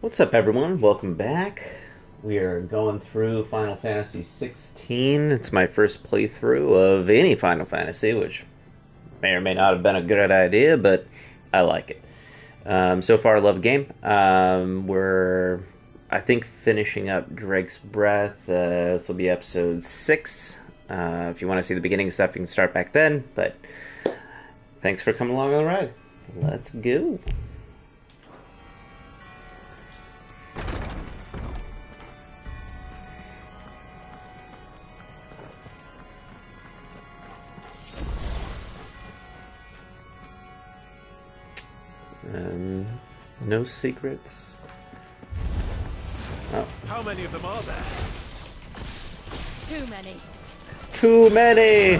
What's up, everyone? Welcome back. We are going through Final Fantasy 16. It's my first playthrough of any Final Fantasy, which may or may not have been a good idea, but I like it. So far, I love the game. We're, I think, finishing up Drake's Breath. This will be episode 6. If you want to see the beginning stuff, you can start back then, but thanks for coming along on the ride. Let's go. No secrets. Oh. How many of them are there? Too many. Too many!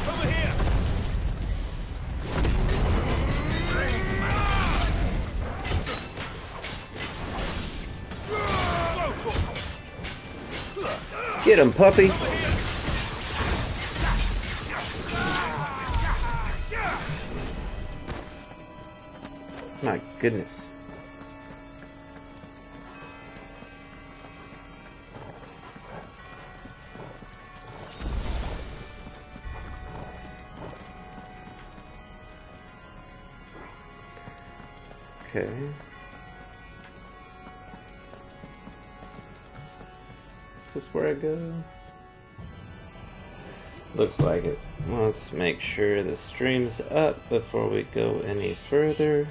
Over here! Get him, puppy! My goodness. Okay. Is this where I go? Looks like it. Let's make sure the stream's up before we go any further.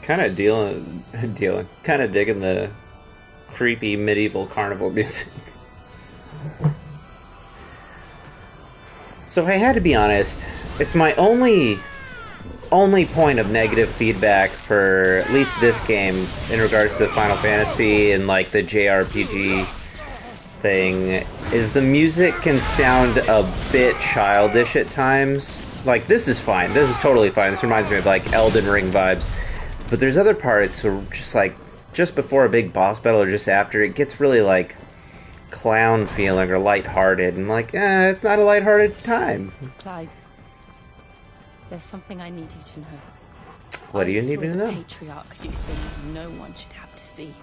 Kind of kind of digging the creepy medieval carnival music. So I had to be honest, it's my only point of negative feedback for at least this game in regards to Final Fantasy and like the JRPG thing is the music can sound a bit childish at times. Like, this is fine. This is totally fine. This reminds me of like Elden Ring vibes. But there's other parts where just like, just before a big boss battle or just after, it gets really like clown feeling or lighthearted. And like, it's not a lighthearted time. Clive, there's something I need you to know. What do you need saw me to the know? Patriarch do things no one should have to see.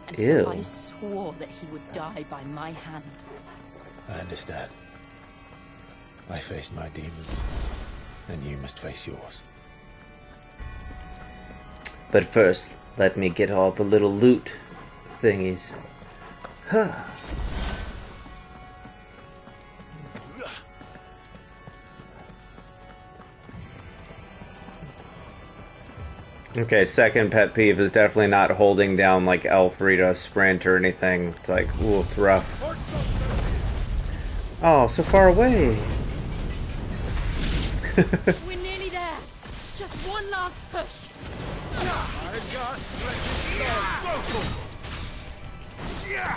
And Ew. so I swore that he would die by my hand. I understand. I faced my demons, and you must face yours. But first, let me get all the little loot thingies. Huh. Okay, second pet peeve is definitely not holding down like L3 to sprint or anything. It's like, ooh, it's rough. Oh, so far away. We're nearly there. Just one last push. Over here!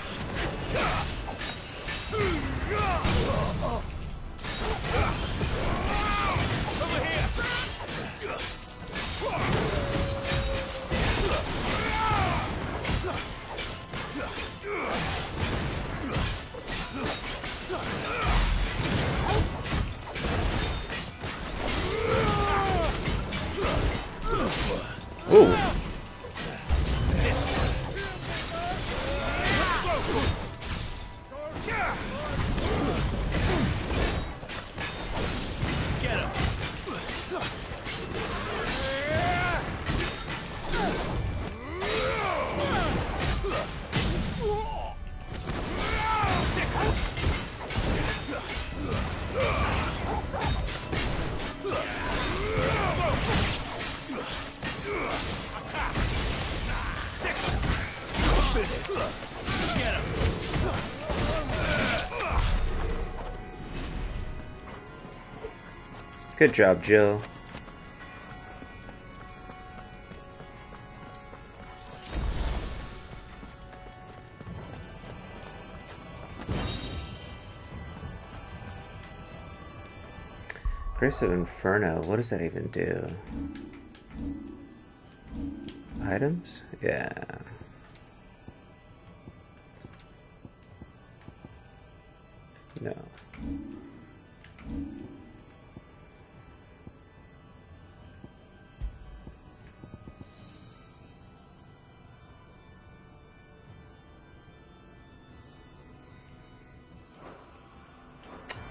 Ooh. Good job, Jill. Grace of Inferno, what does that even do? Items? Yeah. No.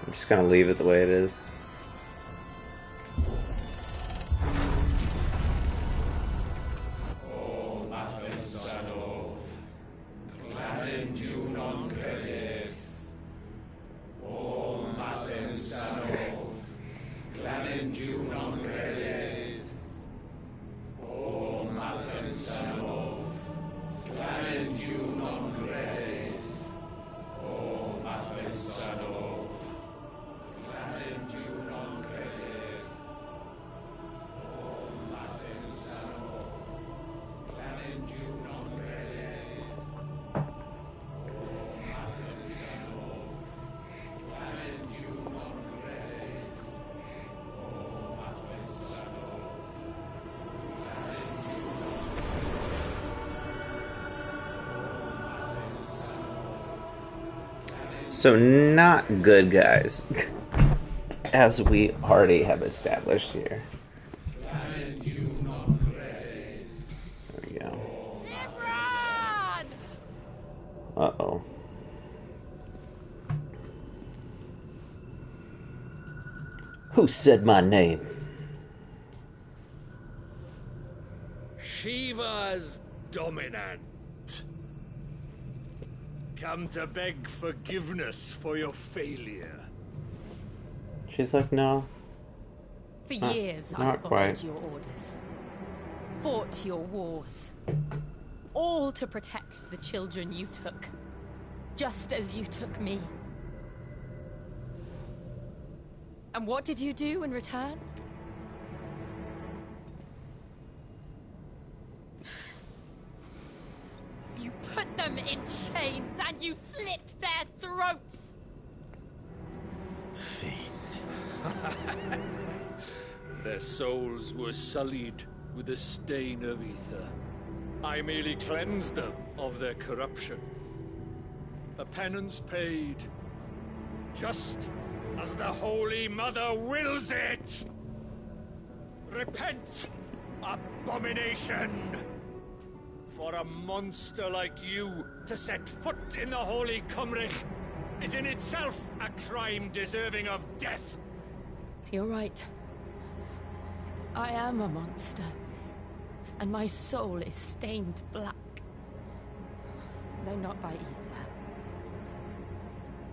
I'm just gonna leave it the way it is. So not good guys, as we already have established here. There we go. Uh-oh. Who said my name? Shiva's dominant. Come to beg forgiveness for your failure. She's like, no. For years, I not followed quite. your orders, fought your wars, all to protect the children you took, just as you took me. And what did you do in return? You put them in chains and you slit their throats! Fiend. Their souls were sullied with the stain of ether. I merely cleansed them of their corruption. A penance paid, just as the Holy Mother wills it! Repent, abomination! For a monster like you to set foot in the Holy Cymric is in itself a crime deserving of death. You're right. I am a monster. And my soul is stained black. Though not by ether.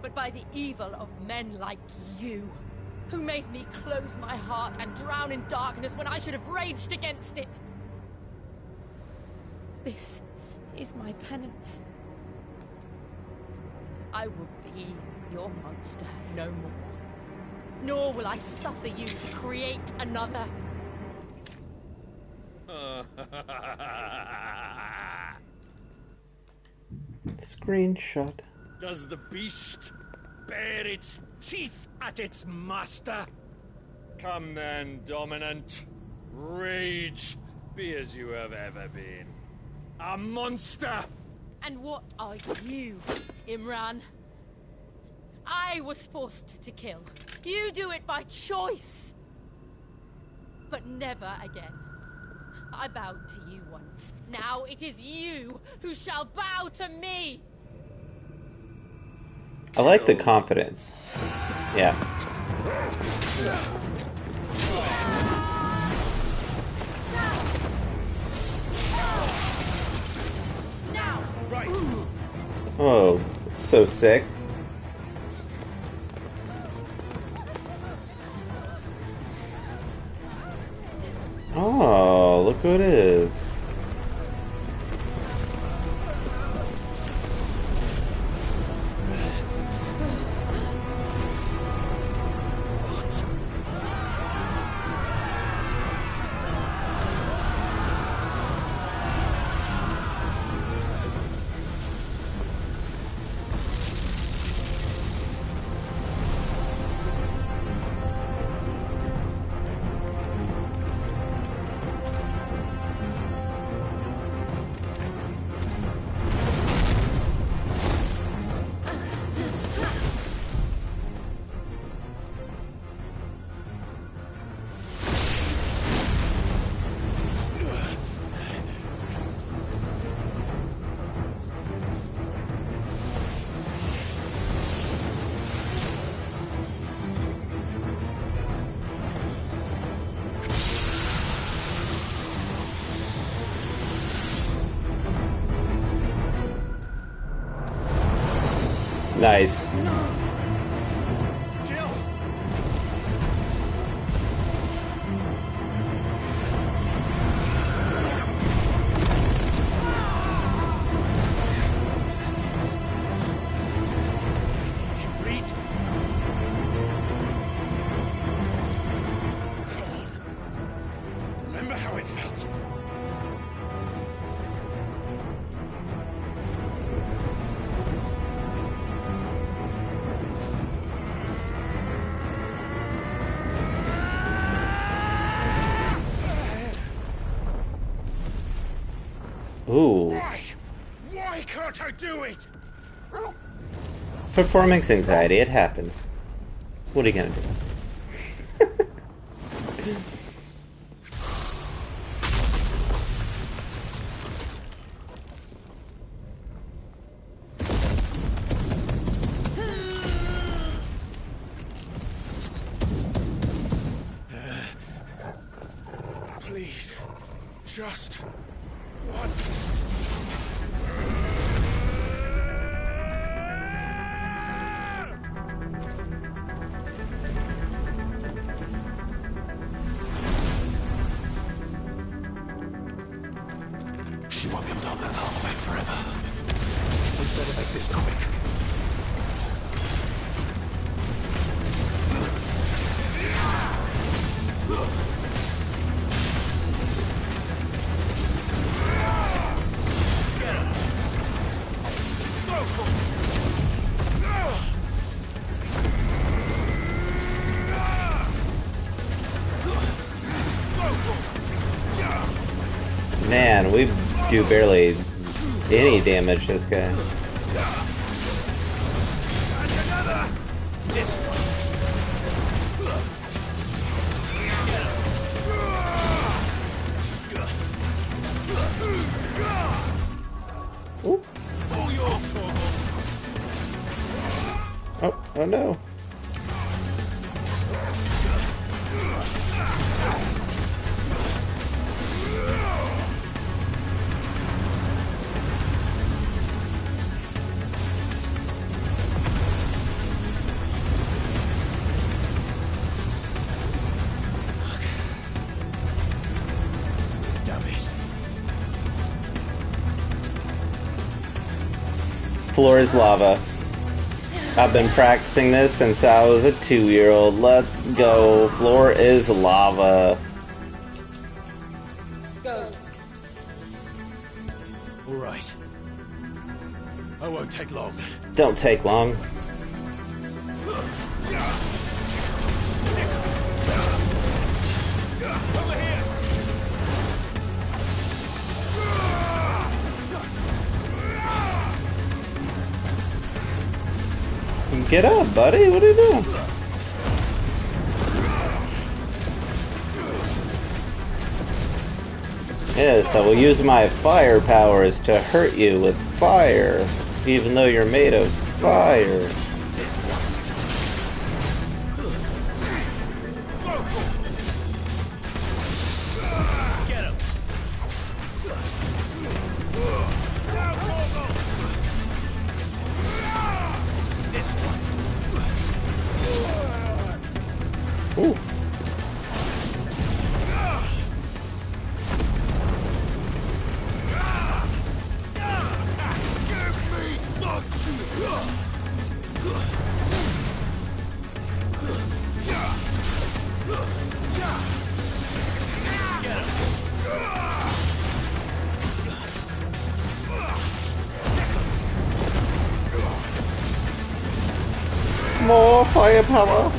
But by the evil of men like you, who made me close my heart and drown in darkness when I should have raged against it. This is my penance. I will be your monster no more. Nor will I suffer you to create another. Screenshot. Does the beast bare its teeth at its master? Come then, dominant. Rage, be as you have ever been. A monster! And what are you, Imran? I was forced to kill. You do it by choice. But never again. I bowed to you once. Now it is you who shall bow to me. I like the confidence. Yeah. Now! Right. Oh, it's so sick. Oh, look who it is. Nice. Jill! Defeat! Come on. Remember how it felt? Ooh. Why? Why can't I do it? Performance anxiety, it happens. What are you gonna do? Please, just once. She won't be able to hold that arm back forever. We better make this quick. Man, we do barely any damage to this guy. Ooh. Oh no. Floor is lava. I've been practicing this since I was a 2-year-old. Let's go. Floor is lava. Go. All right. I won't take long. Don't take long. Get up, buddy. What are you doing? Yes, I will use my fire powers to hurt you with fire, even though you're made of fire. Ooh. More firepower.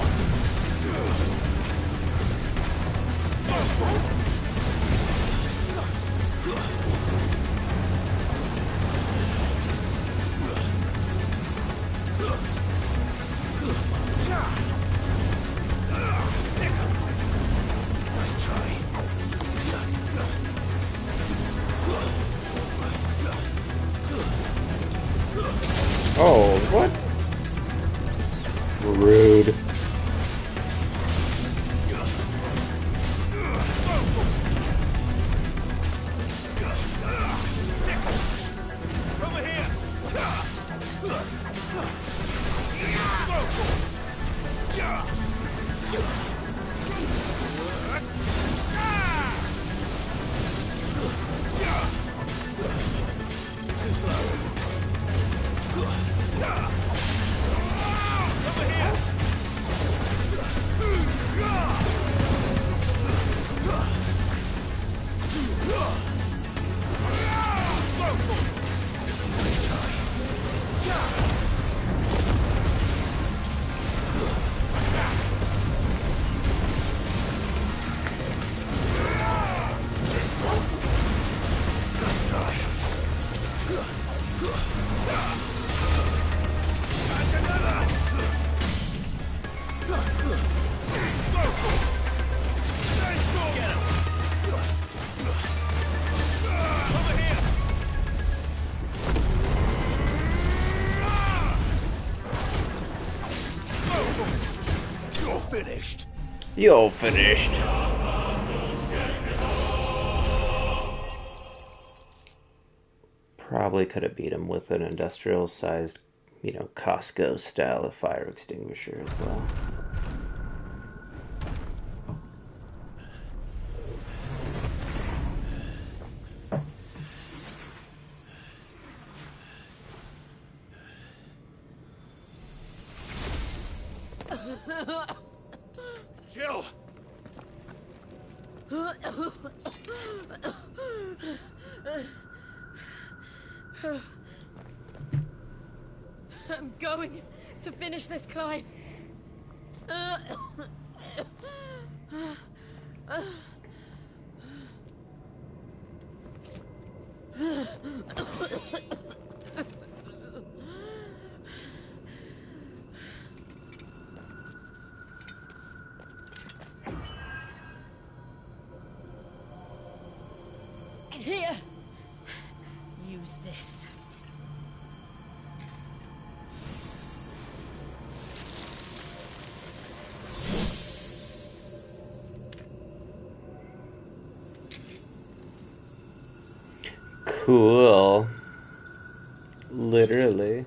Oh, what? Rude. You're finished. Probably could have beat him with an industrial-sized, you know, Costco-style fire extinguisher as well. Jill! I'm going to finish this, Clive. Here, use this. Cool. Literally.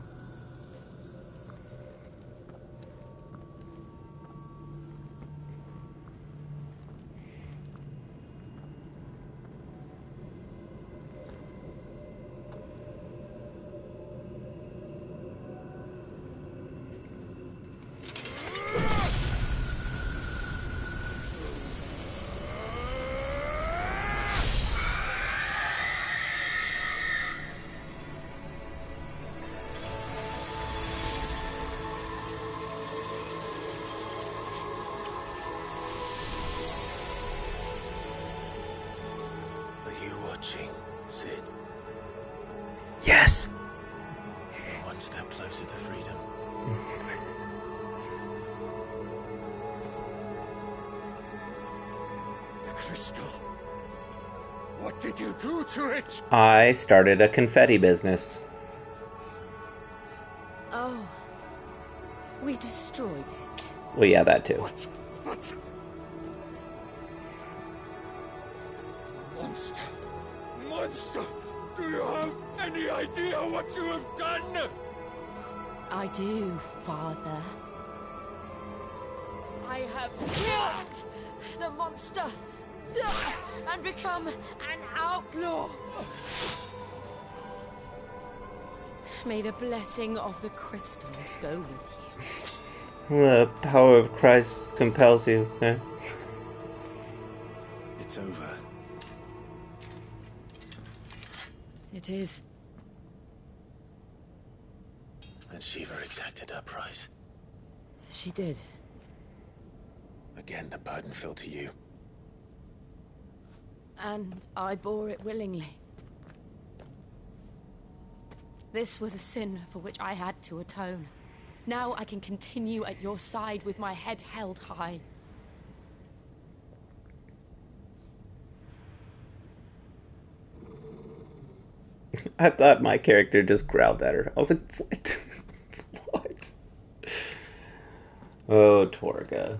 Sid. Yes. One step closer to freedom. The crystal. What did you do to it? I started a confetti business. Oh. We destroyed it. Well, yeah, that too. What? Monster! Monster! Do you have any idea what you have done? I do, Father. I have killed the monster and become an outlaw. May the blessing of the crystals go with you. The power of Christ compels you. Eh? It's over. It is. And Shiva exacted her price. She did. Again, the burden fell to you. And I bore it willingly. This was a sin for which I had to atone. Now I can continue at your side with my head held high. I thought my character just growled at her. I was like, what? What? Oh, Torga.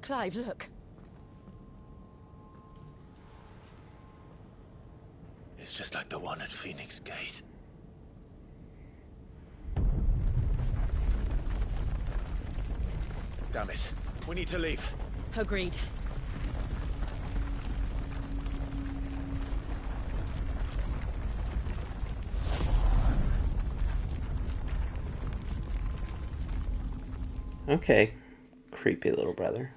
Clive, look. It's just like the one at Phoenix Gate. Damn it. We need to leave. Agreed. Okay. Creepy little brother.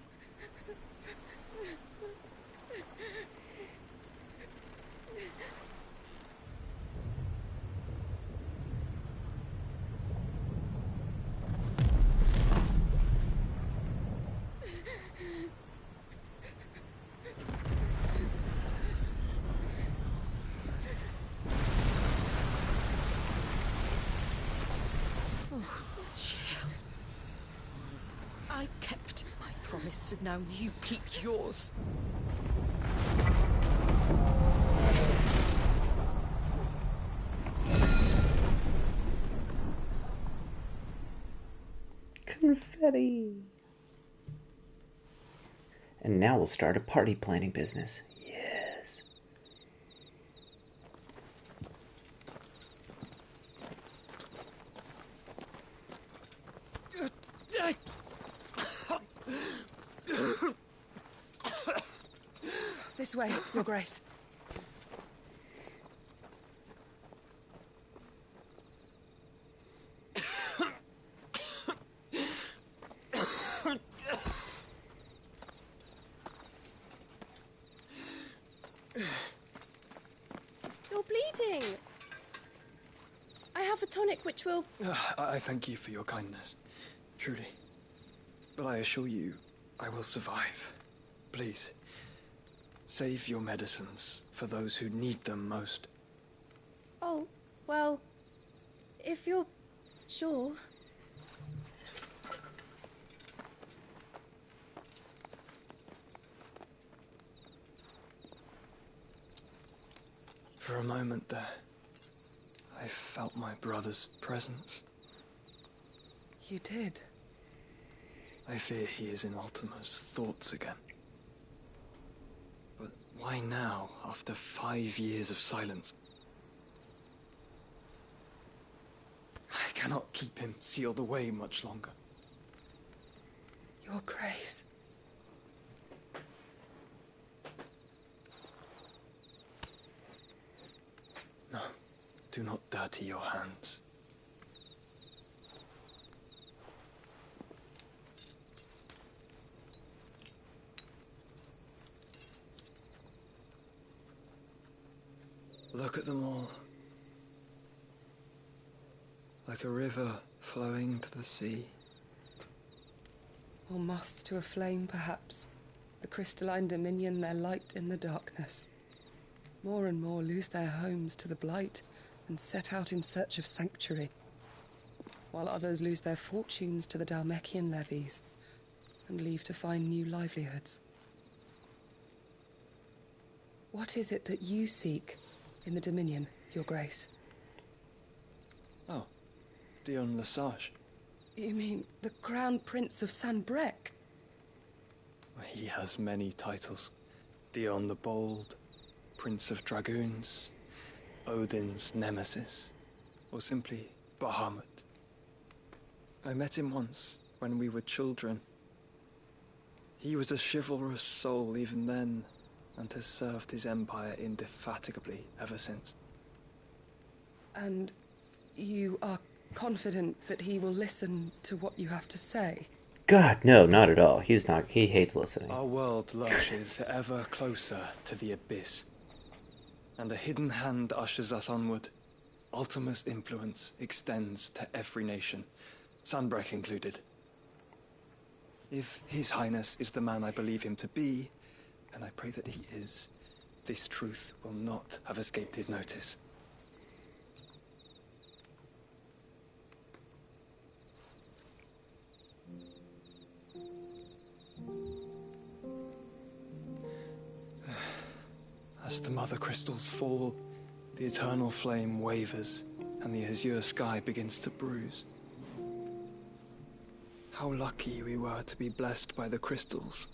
I kept my promise, and now you keep yours. Confetti. And now we'll start a party planning business. Yes. This way, Your Grace. You're bleeding. I have a tonic which will... I thank you for your kindness, truly. But I assure you, I will survive. Please, save your medicines for those who need them most. Oh, well, if you're sure. For a moment there, I felt my brother's presence. You did? I fear he is in Ultima's thoughts again. But why now, after 5 years of silence? I cannot keep him sealed away much longer. Your Grace. No, do not dirty your hands. Look at them all. Like a river flowing to the sea. Or moths to a flame, perhaps. The crystalline dominion their light in the darkness. More and more lose their homes to the blight and set out in search of sanctuary, while others lose their fortunes to the Dalmekian levies and leave to find new livelihoods. What is it that you seek in the Dominion, Your Grace? Oh, Dion Lesage. You mean the Crown Prince of Sanbrec? He has many titles. Dion the Bold, Prince of Dragoons, Odin's Nemesis, or simply Bahamut. I met him once, when we were children. He was a chivalrous soul even then, and has served his empire indefatigably ever since. And you are confident that he will listen to what you have to say? God, no, not at all. He's not. He hates listening. Our world lurches ever closer to the abyss, and a hidden hand ushers us onward. Ultima's influence extends to every nation, Sanbrec included. If His Highness is the man I believe him to be, and I pray that he is, this truth will not have escaped his notice. As the mother crystals fall, the eternal flame wavers, and the azure sky begins to bruise. How lucky we were to be blessed by the crystals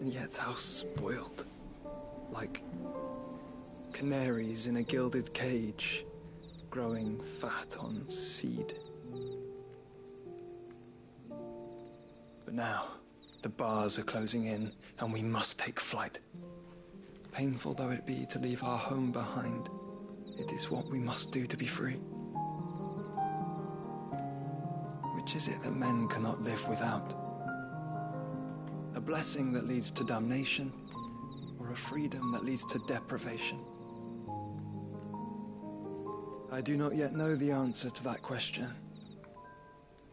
and yet how spoiled. Like canaries in a gilded cage, growing fat on seed. But now, the bars are closing in, and we must take flight. Painful though it be to leave our home behind, it is what we must do to be free. Which is it that men cannot live without? A blessing that leads to damnation, or a freedom that leads to deprivation? I do not yet know the answer to that question.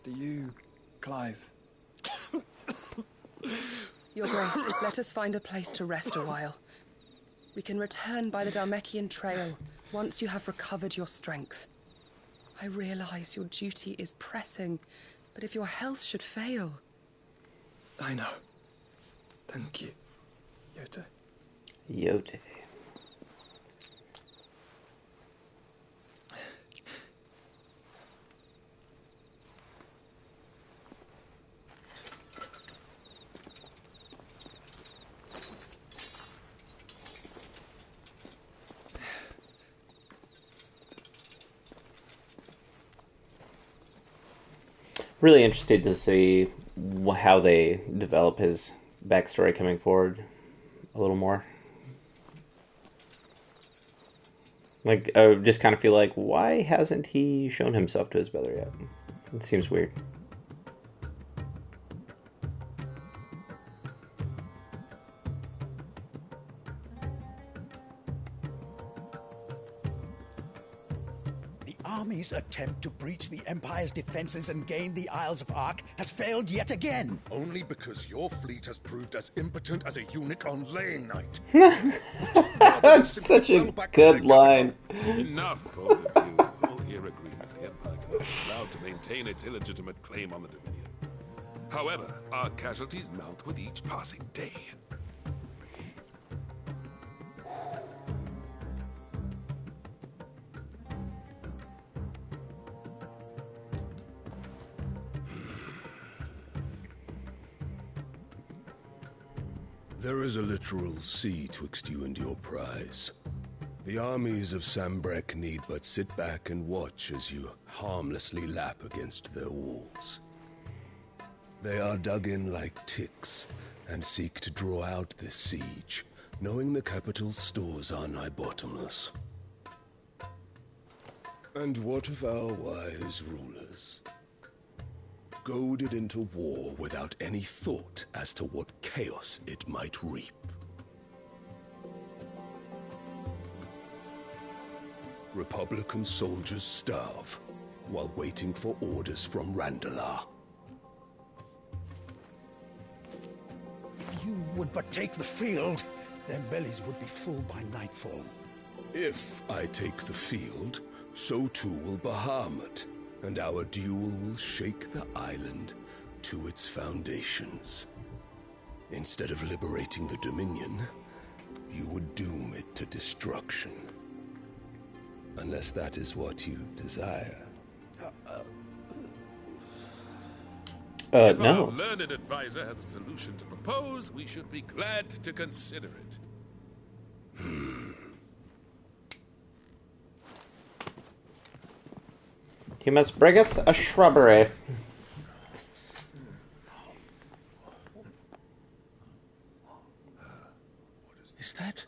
Do you, Clive? Your Grace, let us find a place to rest a while. We can return by the Dalmekian Trail once you have recovered your strength. I realize your duty is pressing, but if your health should fail... I know. Thank you, Yote. Yote. Really interested to see how they develop his backstory coming forward a little more. Like, I just kind of feel like, why hasn't he shown himself to his brother yet? It seems weird. The army's attempt to breach the Empire's defenses and gain the Isles of Ark has failed yet again. Only because your fleet has proved as impotent as a eunuch on laying night. That's such a good line. Enough, both of you. All here agree that the Empire cannot be allowed to maintain its illegitimate claim on the Dominion. However, our casualties mount with each passing day. There is a literal sea twixt you and your prize. The armies of Sambrek need but sit back and watch as you harmlessly lap against their walls. They are dug in like ticks and seek to draw out this siege, knowing the capital's stores are nigh bottomless. And what of our wise rulers? Goaded into war without any thought as to what chaos it might reap. Republican soldiers starve while waiting for orders from Randalar. If you would but take the field, their bellies would be full by nightfall. If I take the field, so too will Bahamut, and our duel will shake the island to its foundations. Instead of liberating the Dominion, you would doom it to destruction. Unless that is what you desire. If no. our learned advisor has a solution to propose, we should be glad to consider it. He must bring us a shrubbery. Is that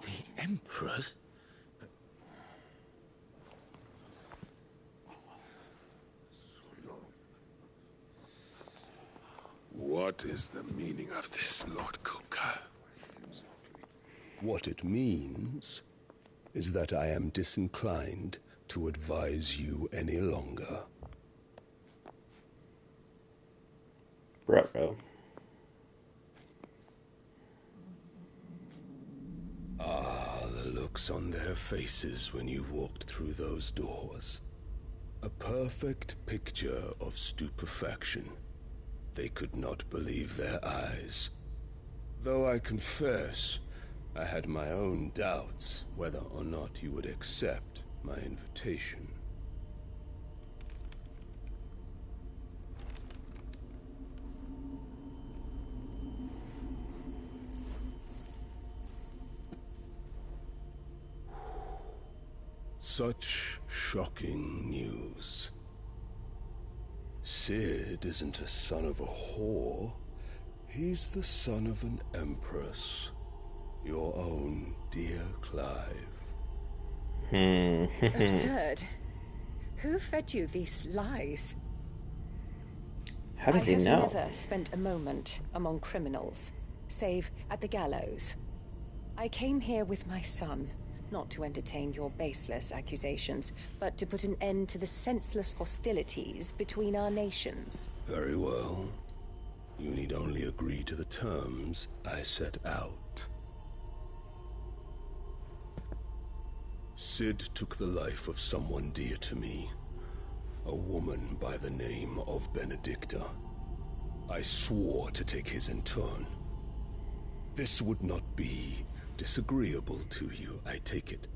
the Emperor's? What is the meaning of this, Lord Kuka? What it means is that I am disinclined to advise you any longer. Ruh-roh. Ah, the looks on their faces when you walked through those doors. A perfect picture of stupefaction. They could not believe their eyes. Though I confess, I had my own doubts whether or not you would accept my invitation. Such shocking news. Sid isn't a son of a whore. He's the son of an empress. Your own dear Clive. Absurd. Who fed you these lies? How does he know? I have never spent a moment among criminals, save at the gallows. I came here with my son, not to entertain your baseless accusations, but to put an end to the senseless hostilities between our nations. Very well. You need only agree to the terms I set out. Sid took the life of someone dear to me. A woman by the name of Benedicta. I swore to take his in turn. This would not be disagreeable to you, I take it.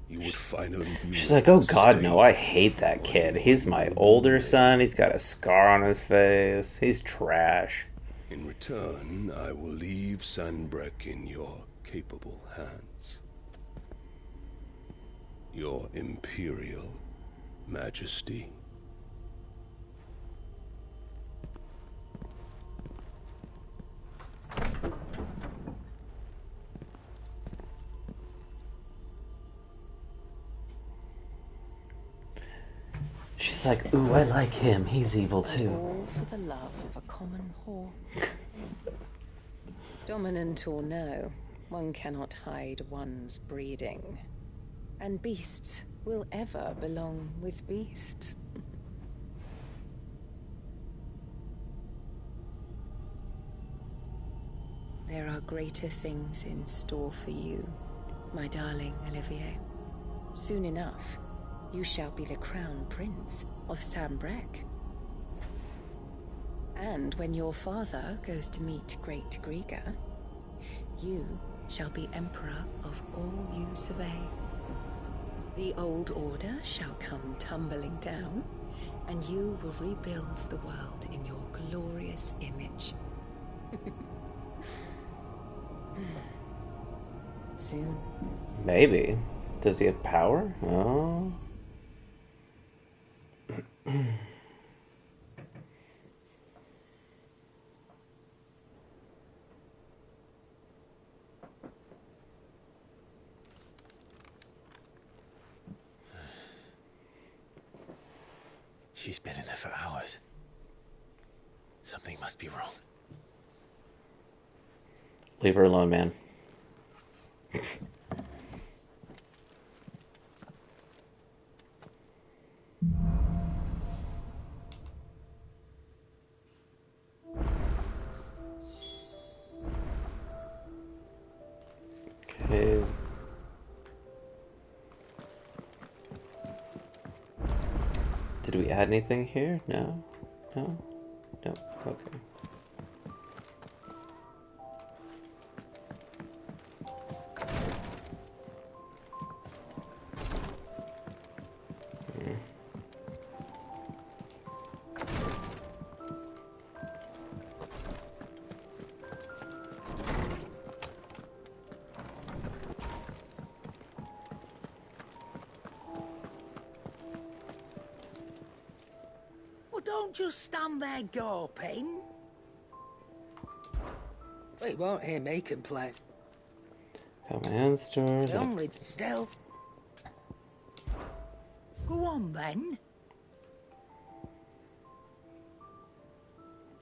You would finally be... She's like, oh god, no, I hate that kid. He's my older son, he's got a scar on his face, he's trash. In return, I will leave Sanbreque in your capable hands. Your Imperial Majesty. She's like, ooh, I like him. He's evil too. All for the love of a common whore. Dominant or no, one cannot hide one's breeding. And beasts will ever belong with beasts. There are greater things in store for you, my darling Olivier. Soon enough, you shall be the crown prince of Sanbreque. And when your father goes to meet Great Griga, you shall be emperor of all you survey. The old order shall come tumbling down, and you will rebuild the world in your glorious image. Soon. Maybe. Does he have power? Oh. She's been in there for hours. Something must be wrong. Leave her alone, man. Okay. Did we add anything here? No? No? No? Okay. Don't just stand there gawping. They won't hear me complain. Command store. Only still. Go on then.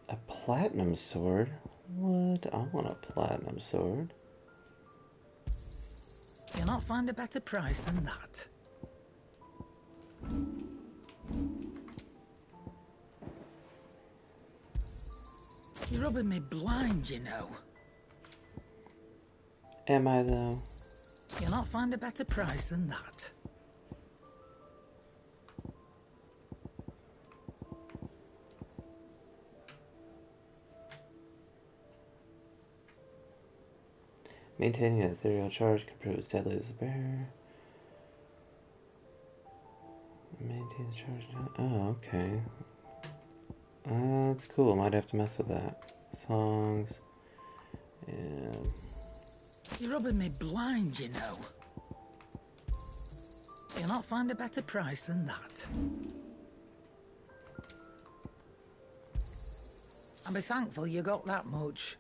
A platinum sword? What? I want a platinum sword. You'll not find a better price than that. You're rubbing me blind, you know. Am I, though? You'll not find a better price than that. Maintaining an ethereal charge can prove as deadly as a bear. Maintain the charge now. Oh, okay. That's cool. Might have to mess with that. Songs. Yeah. You're rubbing me blind, you know. You'll not find a better price than that. And be thankful you got that much.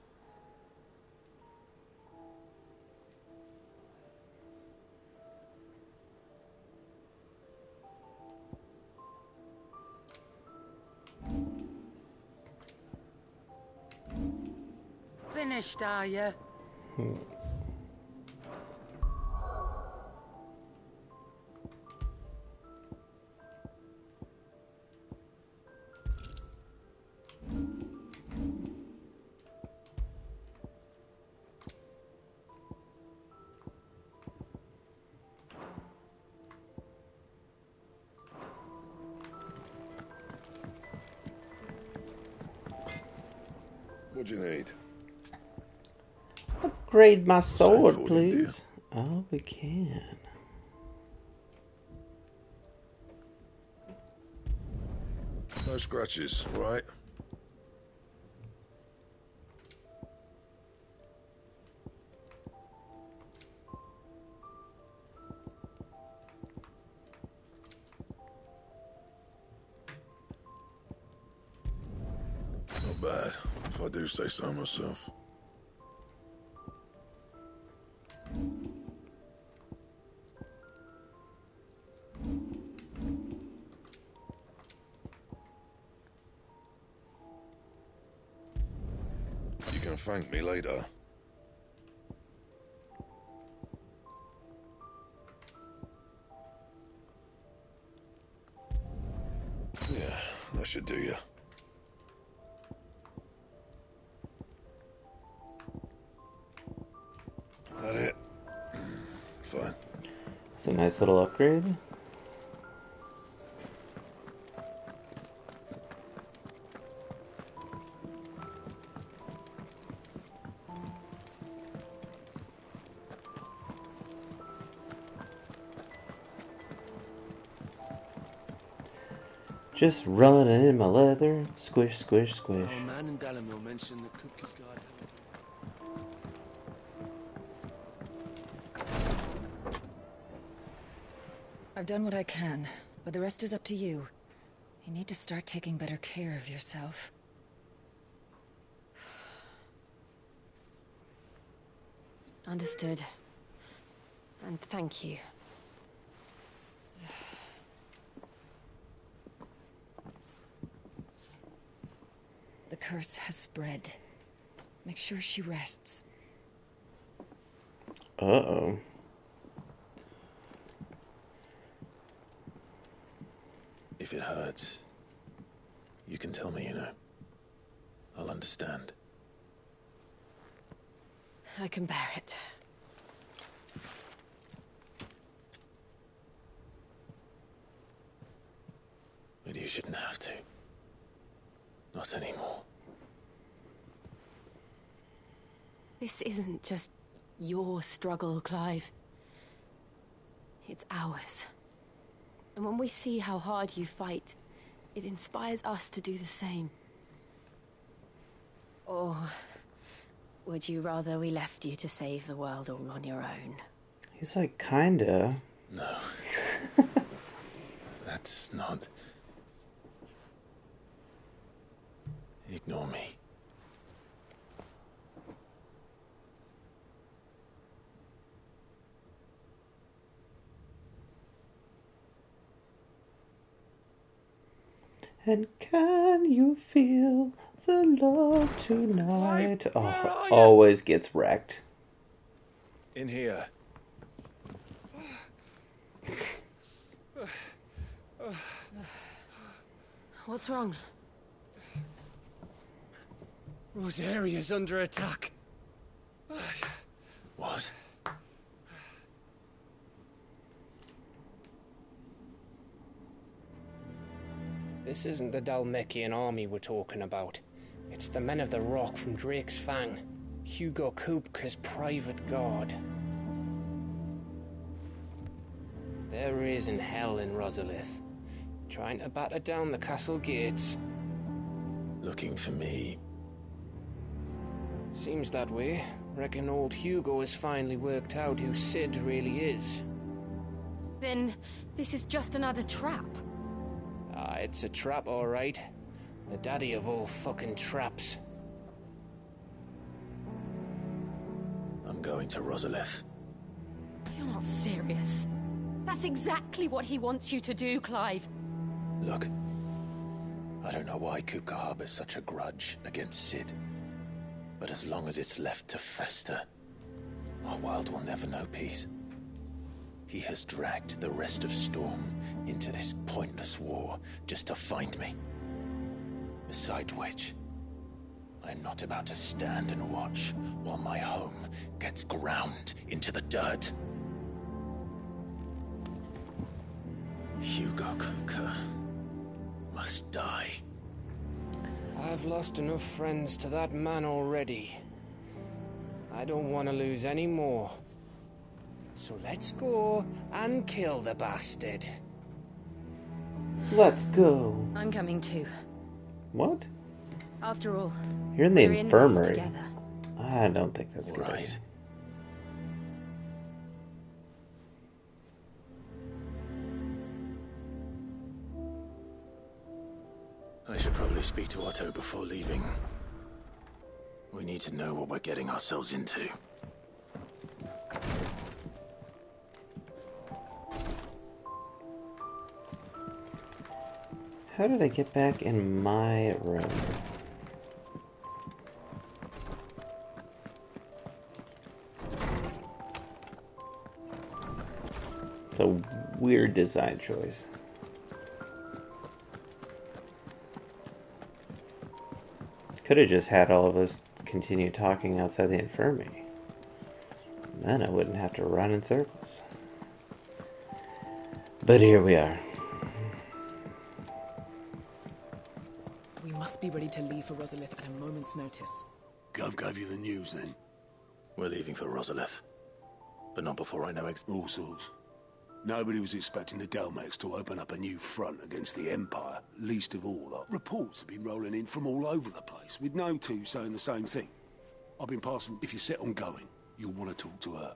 Finished, are you? What do you need? Upgrade my sword, for you, please. Oh, we can. No scratches, right? Not bad, if I do say so myself. You can thank me later. Yeah, that should do you. That it? Fine. It's a nice little upgrade. Just running in my leather, squish, squish, squish. Oh, man in Dalamil mentioned that Cookies God. I've done what I can, but the rest is up to you. You need to start taking better care of yourself. Understood. And thank you. The curse has spread. Make sure she rests. Uh-oh. If it hurts, you can tell me, you know. I'll understand. I can bear it. But you shouldn't have to. Not anymore. This isn't just your struggle, Clive. It's ours. And when we see how hard you fight, it inspires us to do the same. Or would you rather we left you to save the world all on your own? He's like, kinda. No. That's not... Ignore me. And can you feel the love tonight? Oh, always gets wrecked. In here. What's wrong? Rosaria's under attack. What? This isn't the Dalmekian army we're talking about. It's the men of the Rock from Drake's Fang. Hugo Kupka's private guard. There is in hell in Rosalith, trying to batter down the castle gates. Looking for me. Seems that way. Reckon old Hugo has finally worked out who Sid really is. Then this is just another trap. It's a trap, all right. The daddy of all fucking traps. I'm going to Rosalith. You're not serious. That's exactly what he wants you to do, Clive. Look, I don't know why Kupka harbors such a grudge against Sid. But as long as it's left to fester, our world will never know peace. He has dragged the rest of Storm into this pointless war just to find me. Besides which, I'm not about to stand and watch while my home gets ground into the dirt. Hugo Kupka must die. I've lost enough friends to that man already. I don't want to lose any more. So let's go and kill the bastard. Let's go. I'm coming too. What? After all, You're in the we're infirmary. In this together. I don't think that's good. Right. I should probably speak to Otto before leaving. We need to know what we're getting ourselves into. How did I get back in my room? It's a weird design choice. Could have just had all of us continue talking outside the infirmary. Then I wouldn't have to run in circles. But here we are. We must be ready to leave for Rosalith at a moment's notice. Gov gave you the news then? We're leaving for Rosalith. But not before I know all sorts. Nobody was expecting the Delmex to open up a new front against the Empire, least of all. Reports have been rolling in from all over the place, with no two saying the same thing. I've been passing, if you're set on going, you'll want to talk to her.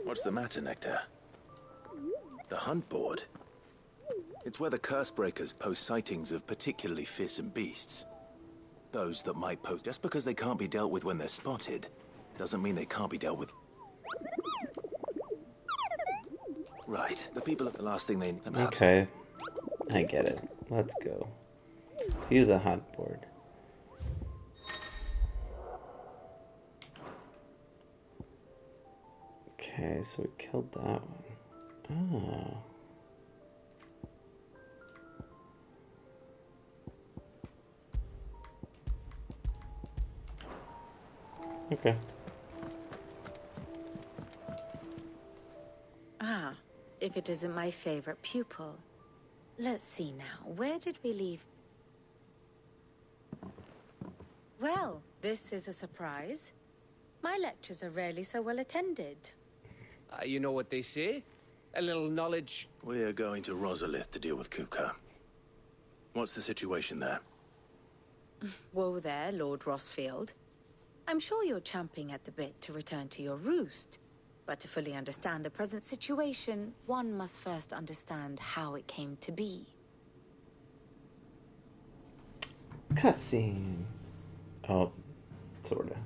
What's the matter, Nectar? The hunt board? It's where the Cursebreakers post sightings of particularly fearsome beasts. Those that might pose just because they can't be dealt with when they're spotted, doesn't mean they can't be dealt with. Right, the people are the last thing they... Okay, I get it. Let's go. View the hunt board. Okay, so we killed that one. Oh. Okay. Ah, if it isn't my favorite pupil. Let's see now, where did we leave? Well, this is a surprise. My lectures are rarely so well attended. You know what they say? A little knowledge. We're going to Rosalith to deal with Kupka. What's the situation there? Whoa there, Lord Rossfield. I'm sure you're champing at the bit to return to your roost. But to fully understand the present situation, one must first understand how it came to be. Cutscene. Oh, sorta.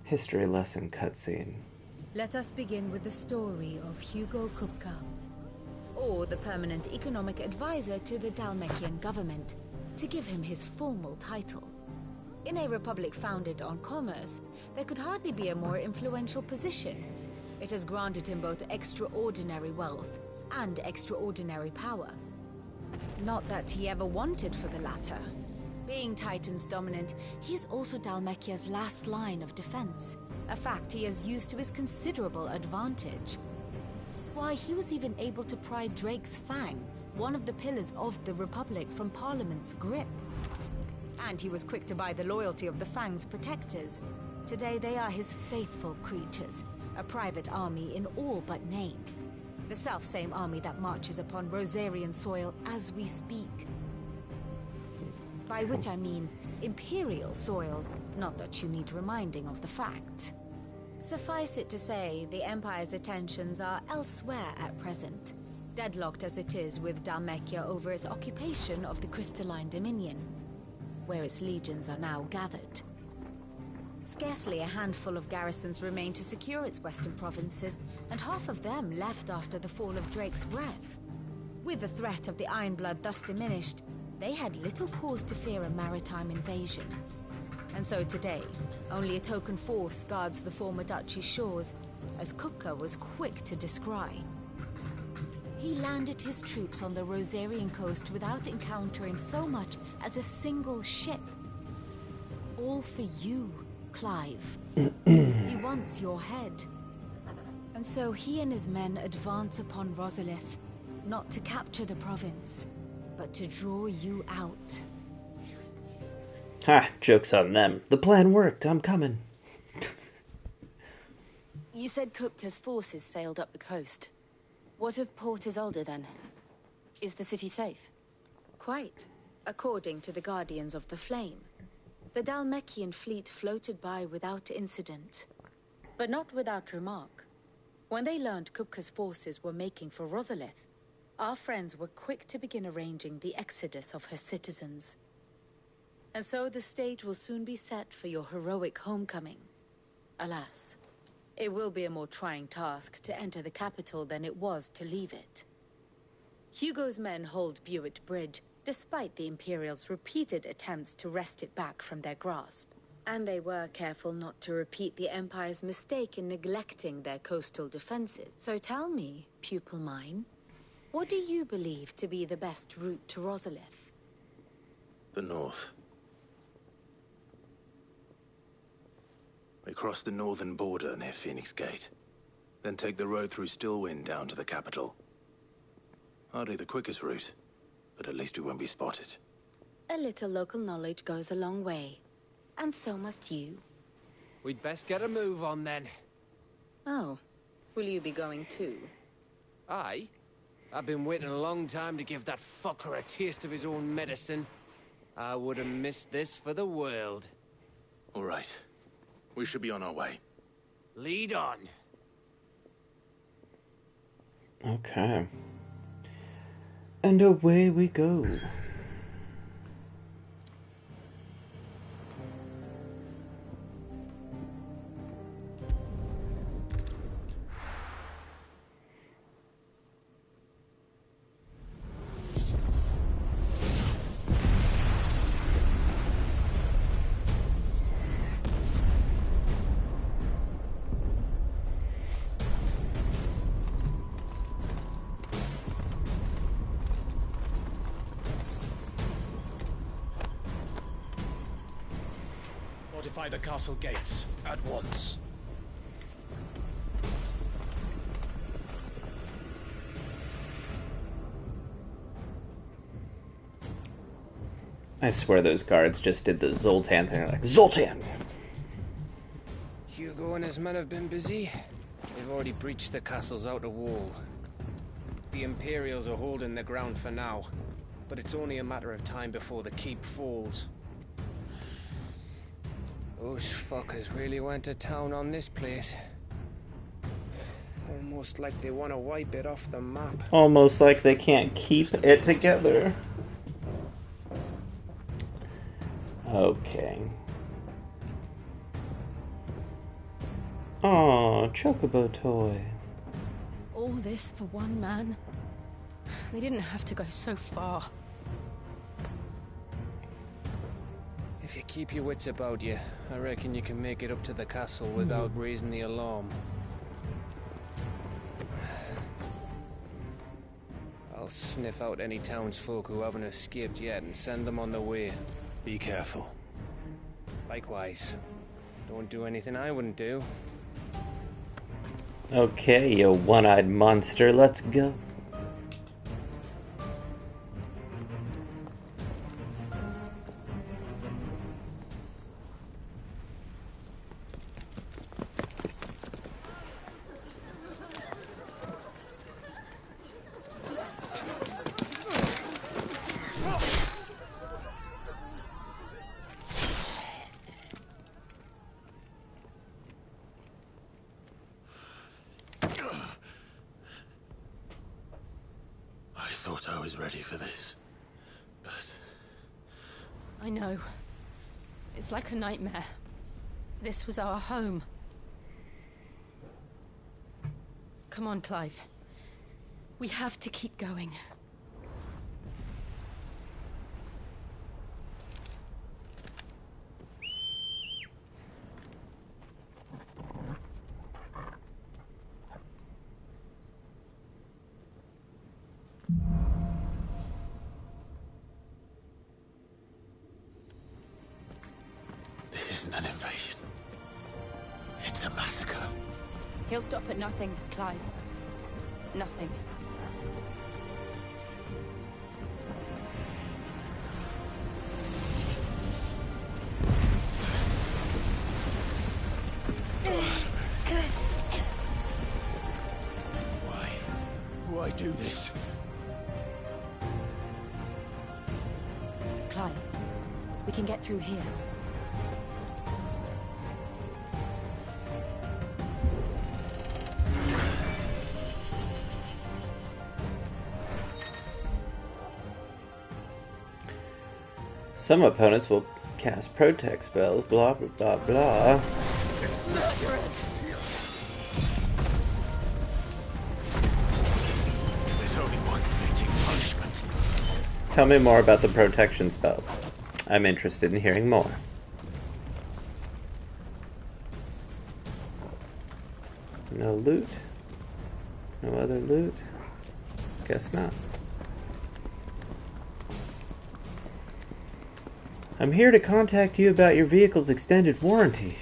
History lesson cutscene. Let us begin with the story of Hugo Kupka, Or the permanent economic advisor to the Dalmekian government, to give him his formal title. In a republic founded on commerce, there could hardly be a more influential position. It has granted him both extraordinary wealth and extraordinary power. Not that he ever wanted for the latter. Being Titan's dominant, he is also Dalmekia's last line of defense, a fact he has used to his considerable advantage. Why, he was even able to pry Drake's Fang, one of the pillars of the Republic, from Parliament's grip. And he was quick to buy the loyalty of the Fang's protectors. Today they are his faithful creatures, a private army in all but name. The self-same army that marches upon Rosarian soil as we speak. By which I mean Imperial soil, not that you need reminding of the fact. Suffice it to say, the Empire's attentions are elsewhere at present, deadlocked as it is with Dhalmekia over its occupation of the Crystalline Dominion, where its legions are now gathered. Scarcely a handful of garrisons remain to secure its western provinces, and half of them left after the fall of Drake's Breath. With the threat of the Ironblood thus diminished, they had little cause to fear a maritime invasion. And so today, only a token force guards the former duchy's shores, as Kupka was quick to descry. He landed his troops on the Rosarian coast without encountering so much as a single ship. All for you, Clive. He wants your head. And so he and his men advance upon Rosalith, not to capture the province, but to draw you out. Ha, joke's on them. The plan worked, I'm coming. You said Kupka's forces sailed up the coast. What of Port Isolde then? Is the city safe? Quite, according to the Guardians of the Flame. The Dhalmekian fleet floated by without incident. But not without remark. When they learned Kupka's forces were making for Rosalith, our friends were quick to begin arranging the exodus of her citizens. And so the stage will soon be set for your heroic homecoming. Alas, it will be a more trying task to enter the capital than it was to leave it. Hugo's men hold Buet Bridge, despite the Imperials' repeated attempts to wrest it back from their grasp. And they were careful not to repeat the Empire's mistake in neglecting their coastal defenses. So tell me, pupil mine, what do you believe to be the best route to Rosalith? The north. We cross the northern border near Phoenix Gate, then take the road through Stillwind down to the capital. Hardly the quickest route, but at least we won't be spotted. A little local knowledge goes a long way. And so must you. We'd best get a move on then. Oh, will you be going too? Aye. I've been waiting a long time to give that fucker a taste of his own medicine. I would have missed this for the world. All right. We should be on our way. Lead on. Okay. And away we go. Fortify the castle gates at once. I swear those guards just did the Zoltan thing. They're like, Zoltan! Hugo and his men have been busy. They've already breached the castle's outer wall. The Imperials are holding the ground for now, but it's only a matter of time before the keep falls. Those fuckers really went to town on this place. Almost like they want to wipe it off the map. Almost like they can't keep it together. Okay. Aw, chocobo toy. All this for one man? They didn't have to go so far. If you keep your wits about you, I reckon you can make it up to the castle without raising the alarm. I'll sniff out any townsfolk who haven't escaped yet and send them on their way. Be careful. Likewise. Don't do anything I wouldn't do. Okay, you one-eyed monster, let's go. thought I was ready for this, but... I know. It's like a nightmare. This was our home. Come on, Clive. We have to keep going. This isn't an invasion. It's a massacre. He'll stop at nothing, Clive. Nothing. Why do this? Clive, we can get through here. Some opponents will cast protect spells, blah blah blah blah. There's only one fitting punishment. Tell me more about the protection spell. I'm interested in hearing more. No loot? No other loot? Guess not. I'm here to contact you about your vehicle's extended warranty.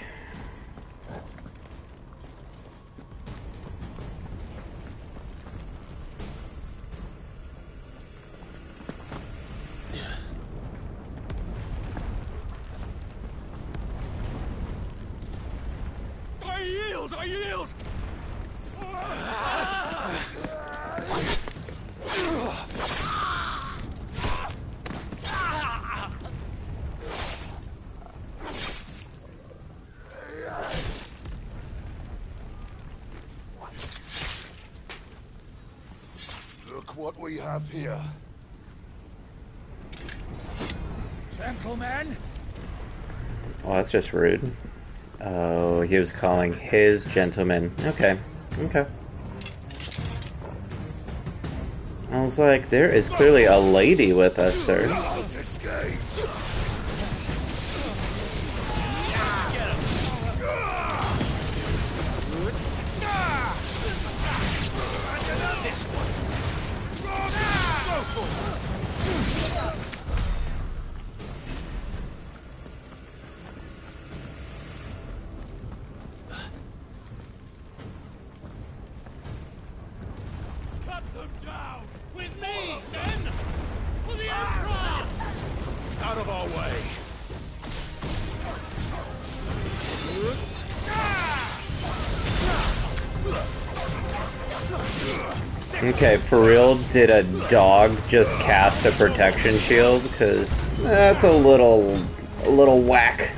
I yield! I yield! Look what we have here. Gentlemen! Well, that's just rude. Oh, he was calling his gentleman. Okay. Okay. I was like, there is clearly a lady with us, sir. Cut them down! With me, men! For the Emperor! Out of our way! Okay, for real, did a dog just cast a protection shield? Because that's a little whack.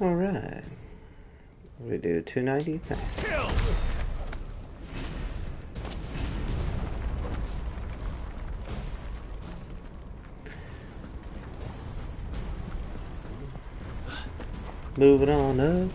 Alright. We do 290? Nice. Kill! Moving on up.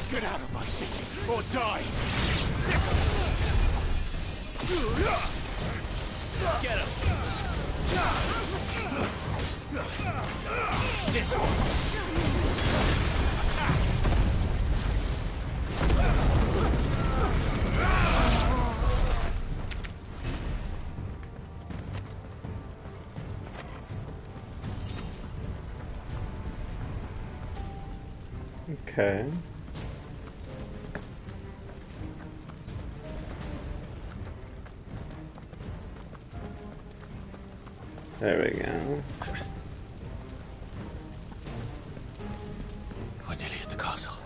Get out of my city, or die! Get him! This one! Okay. There we go. We're nearly at the castle.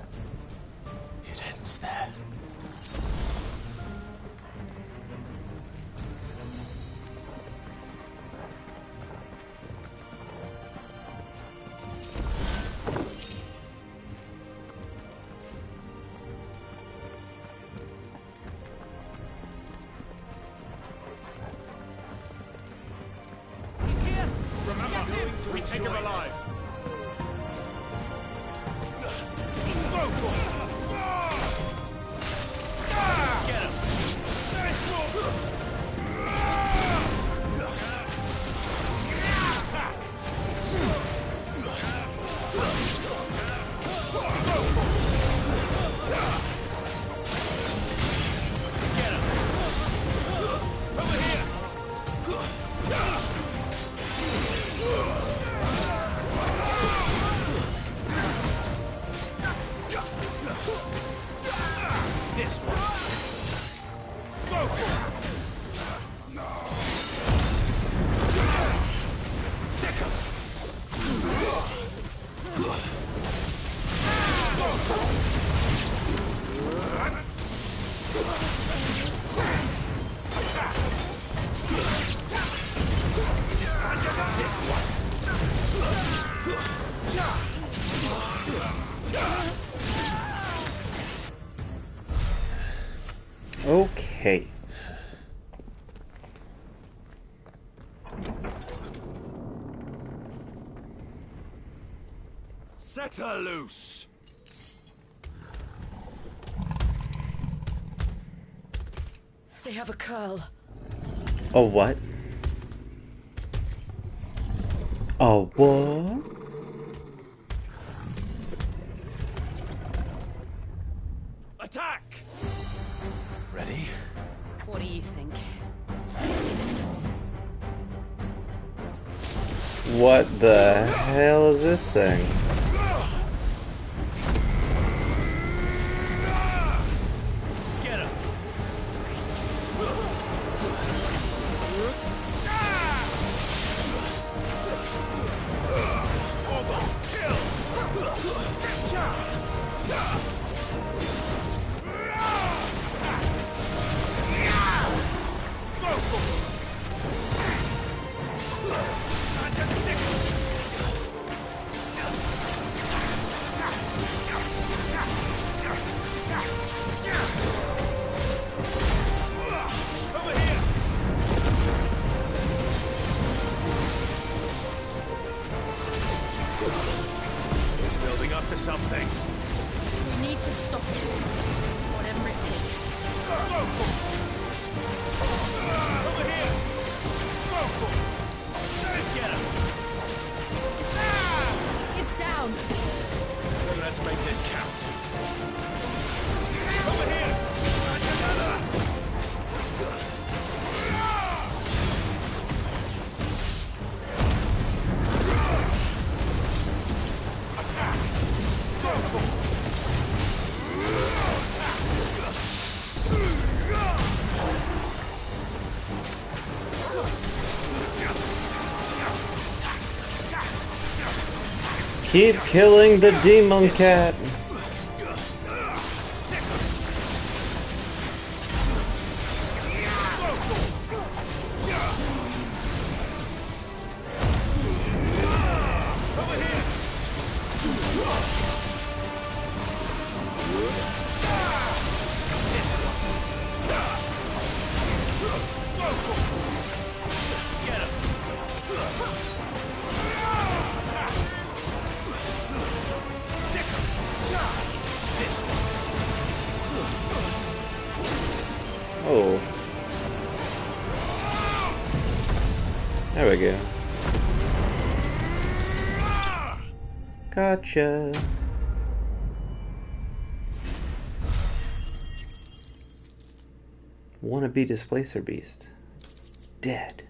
It ends there. We take him alive. Get him. Get him. Over here. This one. Go! Stick him. Okay. Set her loose. They have a curl. A what? A what? Attack! Ready? What do you think? What the hell is this thing? Get him! It's building up to something. We need to stop it. Whatever it takes. Over here! Let's get him! It's down. Let's make this count. Over here! Keep killing the demon cat. Oh. There we go. Gotcha. Wannabe displacer beast. Dead.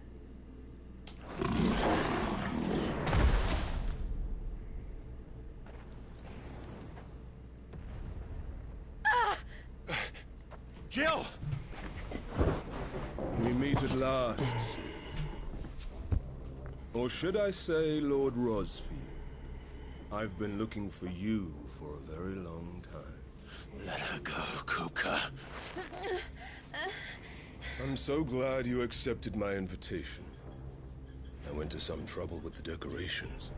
Jill! We meet at last, Sid. Or should I say, Lord Rosfield? I've been looking for you for a very long time. Let her go, Kuka. I'm so glad you accepted my invitation. I went to some trouble with the decorations.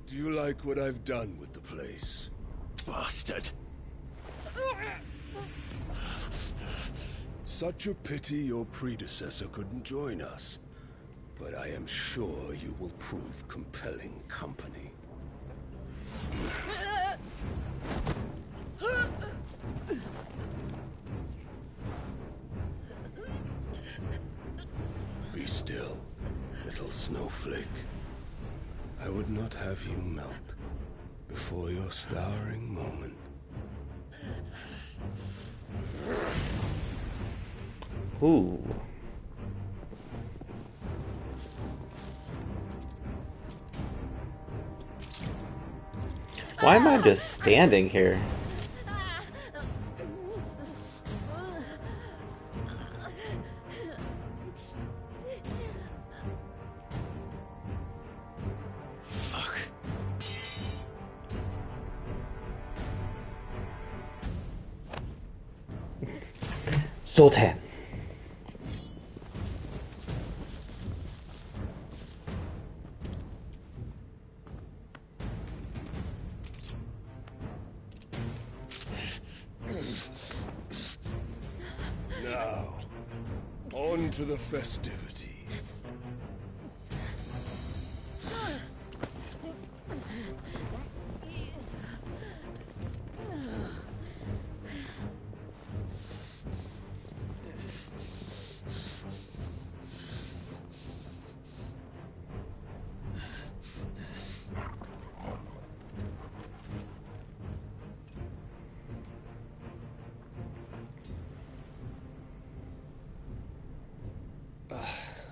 Do you like what I've done with the place? Bastard. Such a pity your predecessor couldn't join us. But I am sure you will prove compelling company. Be still, little snowflake. I would not have you melt before your starring moment. Ooh. Why am I just standing here? Fuck. Sultan. Now, on to the festivities.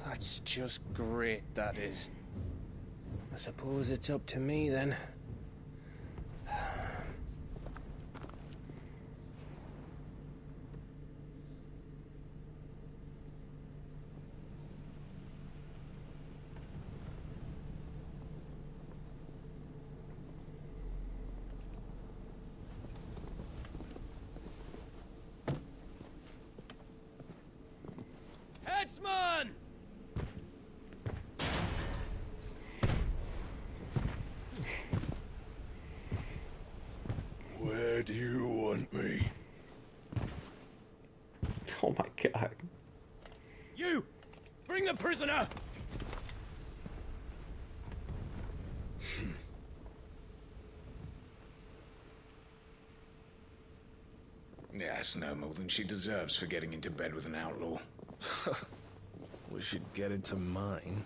That's just great, that is. I suppose it's up to me then. Headsman! Where do you want me? Oh my god. You! Bring the prisoner! Yes, no more than she deserves for getting into bed with an outlaw. We should get into mine.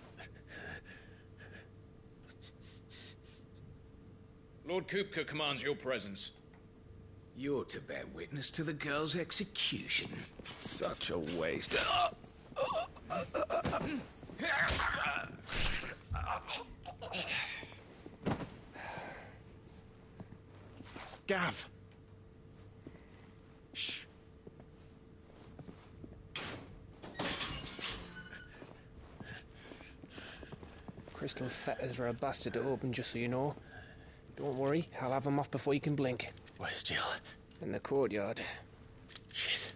Lord Kupka commands your presence. You're to bear witness to the girl's execution. Such a waste. Gav! Shh. Crystal fetters are a bastard to open, just so you know. Don't worry, I'll have them off before you can blink. Where's Jill? In the courtyard. Shit.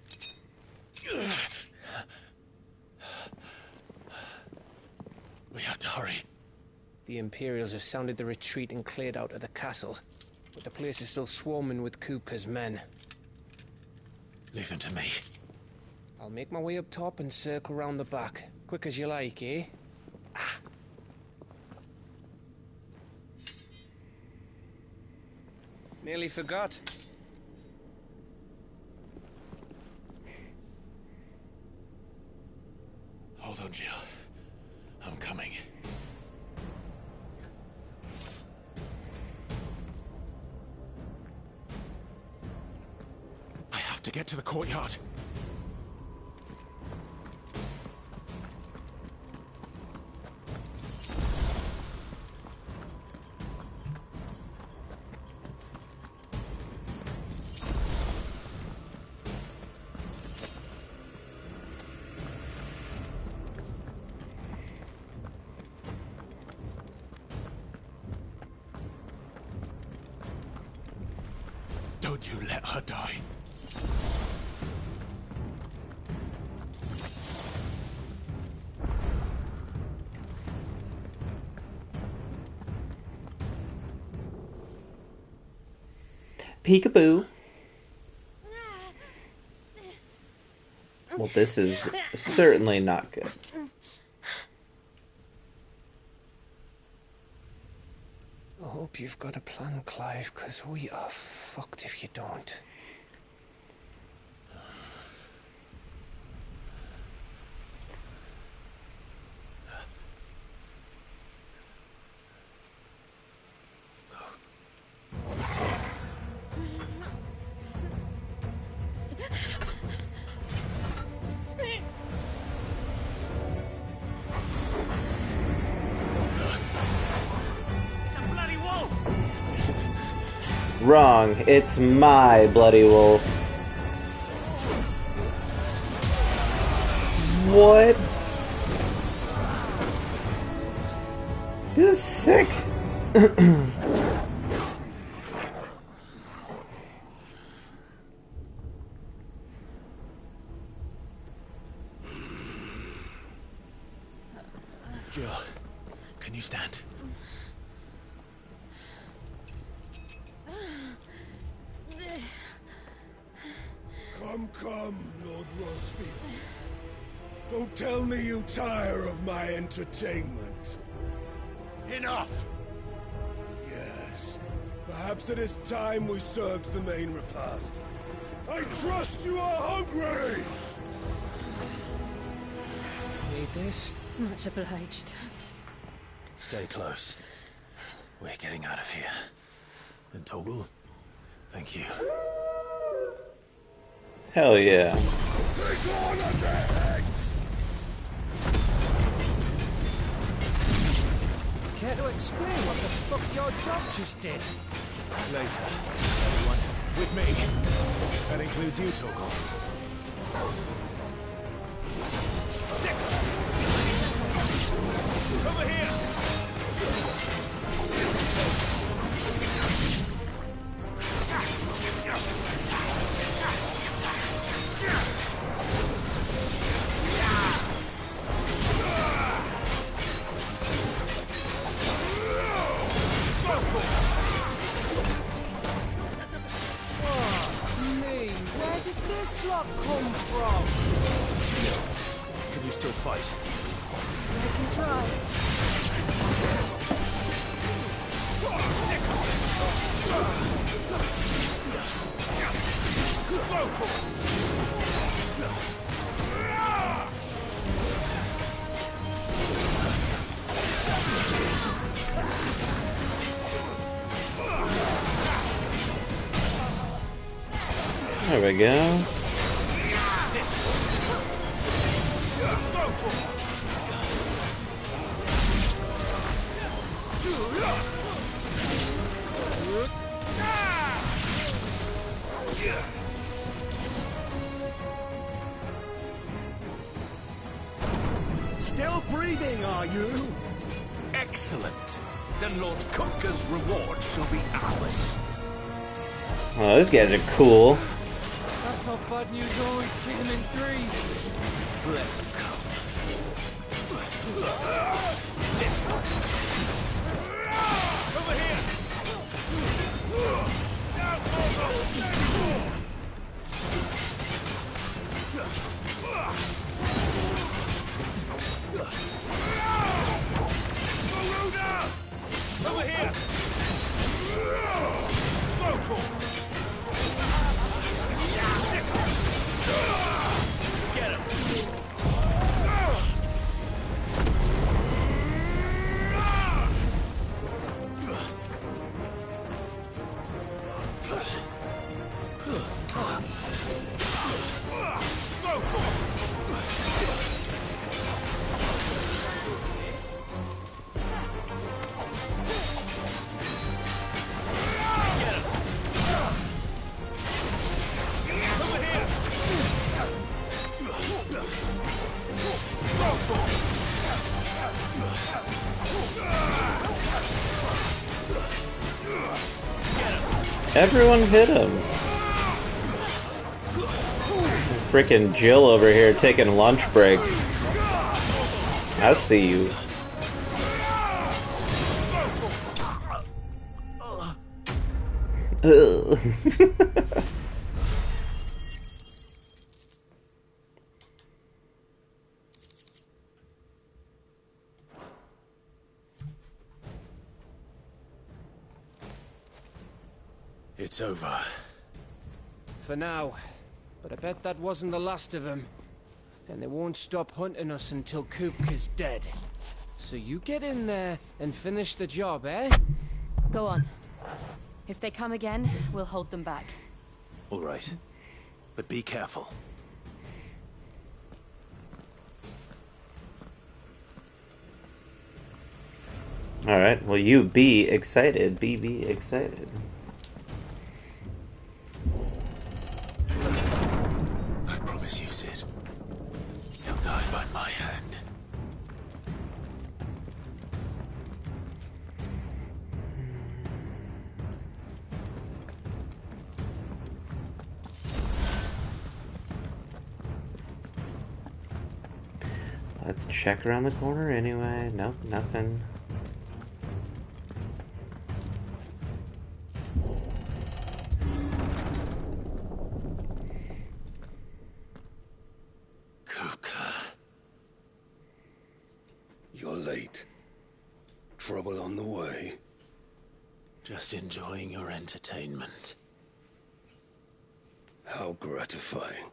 We have to hurry. The Imperials have sounded the retreat and cleared out of the castle, but the place is still swarming with Kupka's men. Leave them to me. I'll make my way up top and circle round the back. Quick as you like, eh? Nearly forgot. Hold on, Jill. I'm coming. I have to get to the courtyard. Don't you let her die. Peekaboo. Well, this is certainly not good. I hope you've got a plan, Clive, because we are fucked if you don't. Wrong. It's my bloody wolf. What? This is sick. Jill, can you stand? Come, Lord Rosfield. Don't tell me you tire of my entertainment. Enough! Yes. Perhaps it is time we served the main repast. I trust you are hungry! Need this? Much obliged. Stay close. We're getting out of here. And Toggle, thank you. Hell yeah. Take all of their heads! Care to explain what the fuck your job just did? Later, everyone. With me. That includes you, Toggle. Over here! Where did this lot come from? Can you still fight? I can try. There we go. Still breathing, are you? Excellent. Then Lord Kupka's reward shall be ours. Oh, those guys are cool. That's how bad news always came in threes. Let's go. This one. Over here. Over here! Get him! Everyone hit him. Frickin' Jill over here taking lunch breaks. I see you. Ugh. It's over. For now. But I bet that wasn't the last of them. And they won't stop hunting us until Kupka's dead. So you get in there and finish the job, eh? Go on. If they come again, we'll hold them back. All right. But be careful. Alright, well you be excited. Be excited. I promise you, Sid. He'll die by my hand. Let's check around the corner anyway. Nope, nothing. Kupka. You're late. Trouble on the way? Just enjoying your entertainment. How gratifying.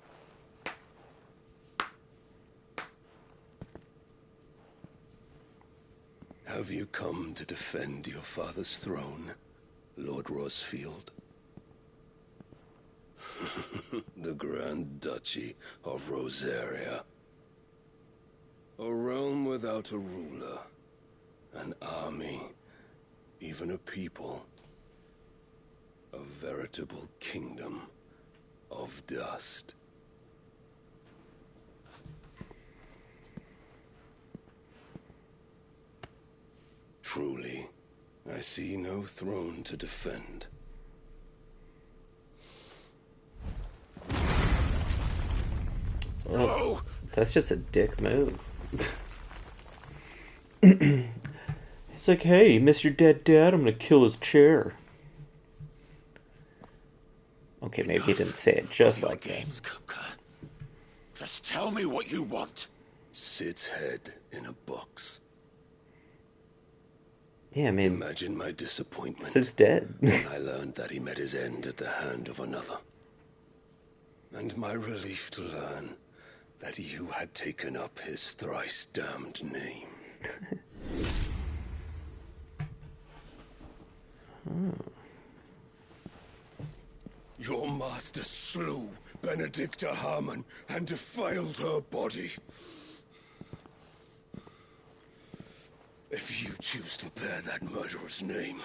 Have you come to defend your father's throne, Lord Rosfield? The Grand Duchy of Rosaria. A realm without a ruler, an army, even a people. A veritable kingdom of dust. Truly, I see no throne to defend. Well, that's just a dick move. It's like, hey, you miss your dead dad? I'm gonna kill his chair. Okay, maybe he didn't say it just like games, Kupka. Just tell me what you want. Sid's head in a box. Yeah, I mean, imagine my disappointment. Sid's dead. When I learned that he met his end at the hand of another. And my relief to learn that you had taken up his thrice damned name. Your master slew Benedicta Harmon and defiled her body. If you choose to bear that murderer's name,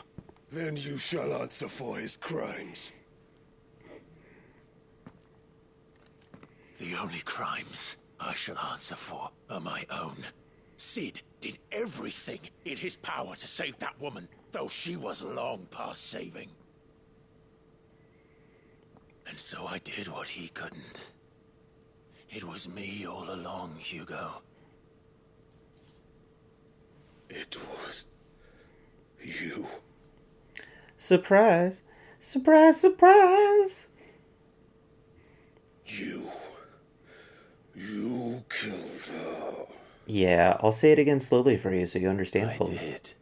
then you shall answer for his crimes. The only crimes I shall answer for are my own. Sid did everything in his power to save that woman, though she was long past saving. And so I did what he couldn't. It was me all along, Hugo. It was you. Surprise! Surprise, surprise! You killed her. Yeah, I'll say it again slowly for you so you understand fully. I did.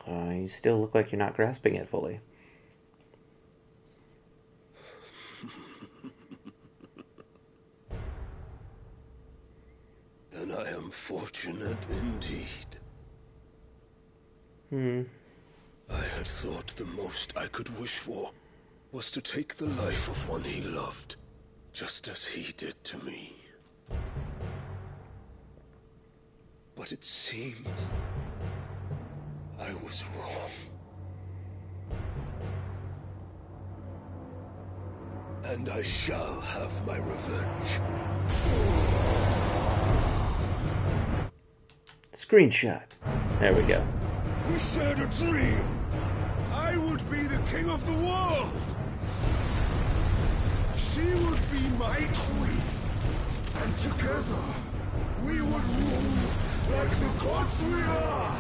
You still look like you're not grasping it fully. Then I am fortunate indeed. I had thought the most I could wish for was to take the life of one he loved, just as he did to me. But it seems I was wrong. And I shall have my revenge. Screenshot. There we go. We shared a dream. I would be the king of the world. She would be my queen. And together, we would rule like the gods we are.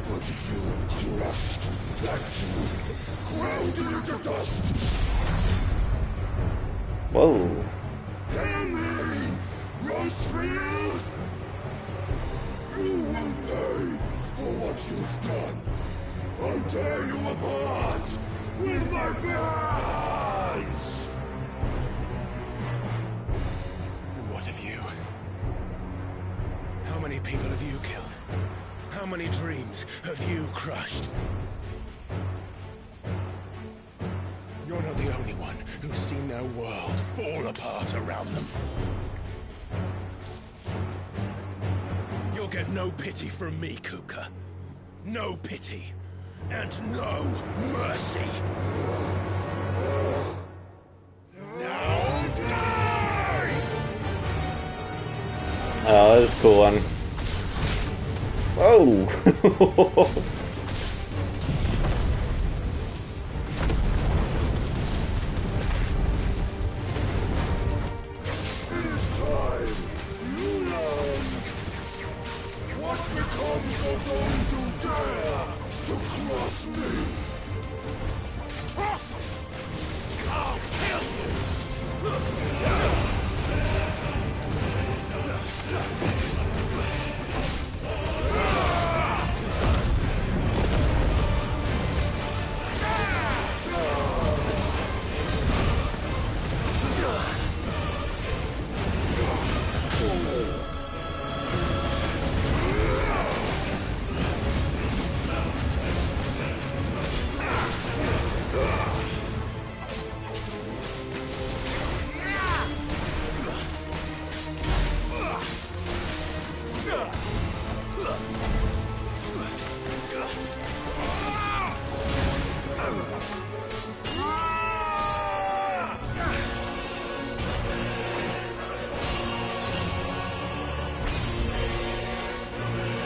But you crushed that dream, ground it into dust. Whoa. Hear me, Rosefield. You will pay for what you've done. I'll tear you apart with my hands! And what of you? How many people have you killed? How many dreams have you crushed? You're not the only one who's seen their world fall apart around them. You'll get no pity from me, Kupka. No pity. And no mercy. Now die! Oh, that was a cool one. Whoa!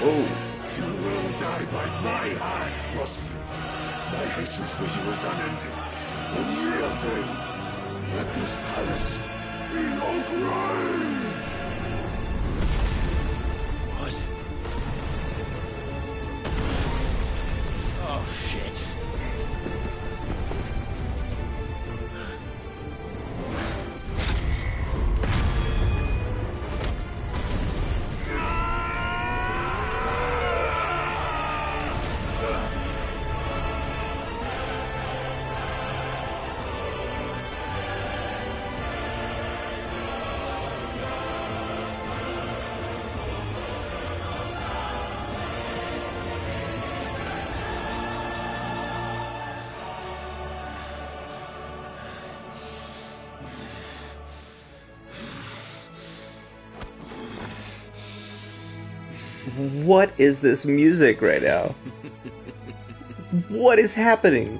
You will die by my hand, Rosefield. My hatred for you is unending. Unyielding. Let this palace be your grave! What? Oh, shit. What is this music right now? What is happening?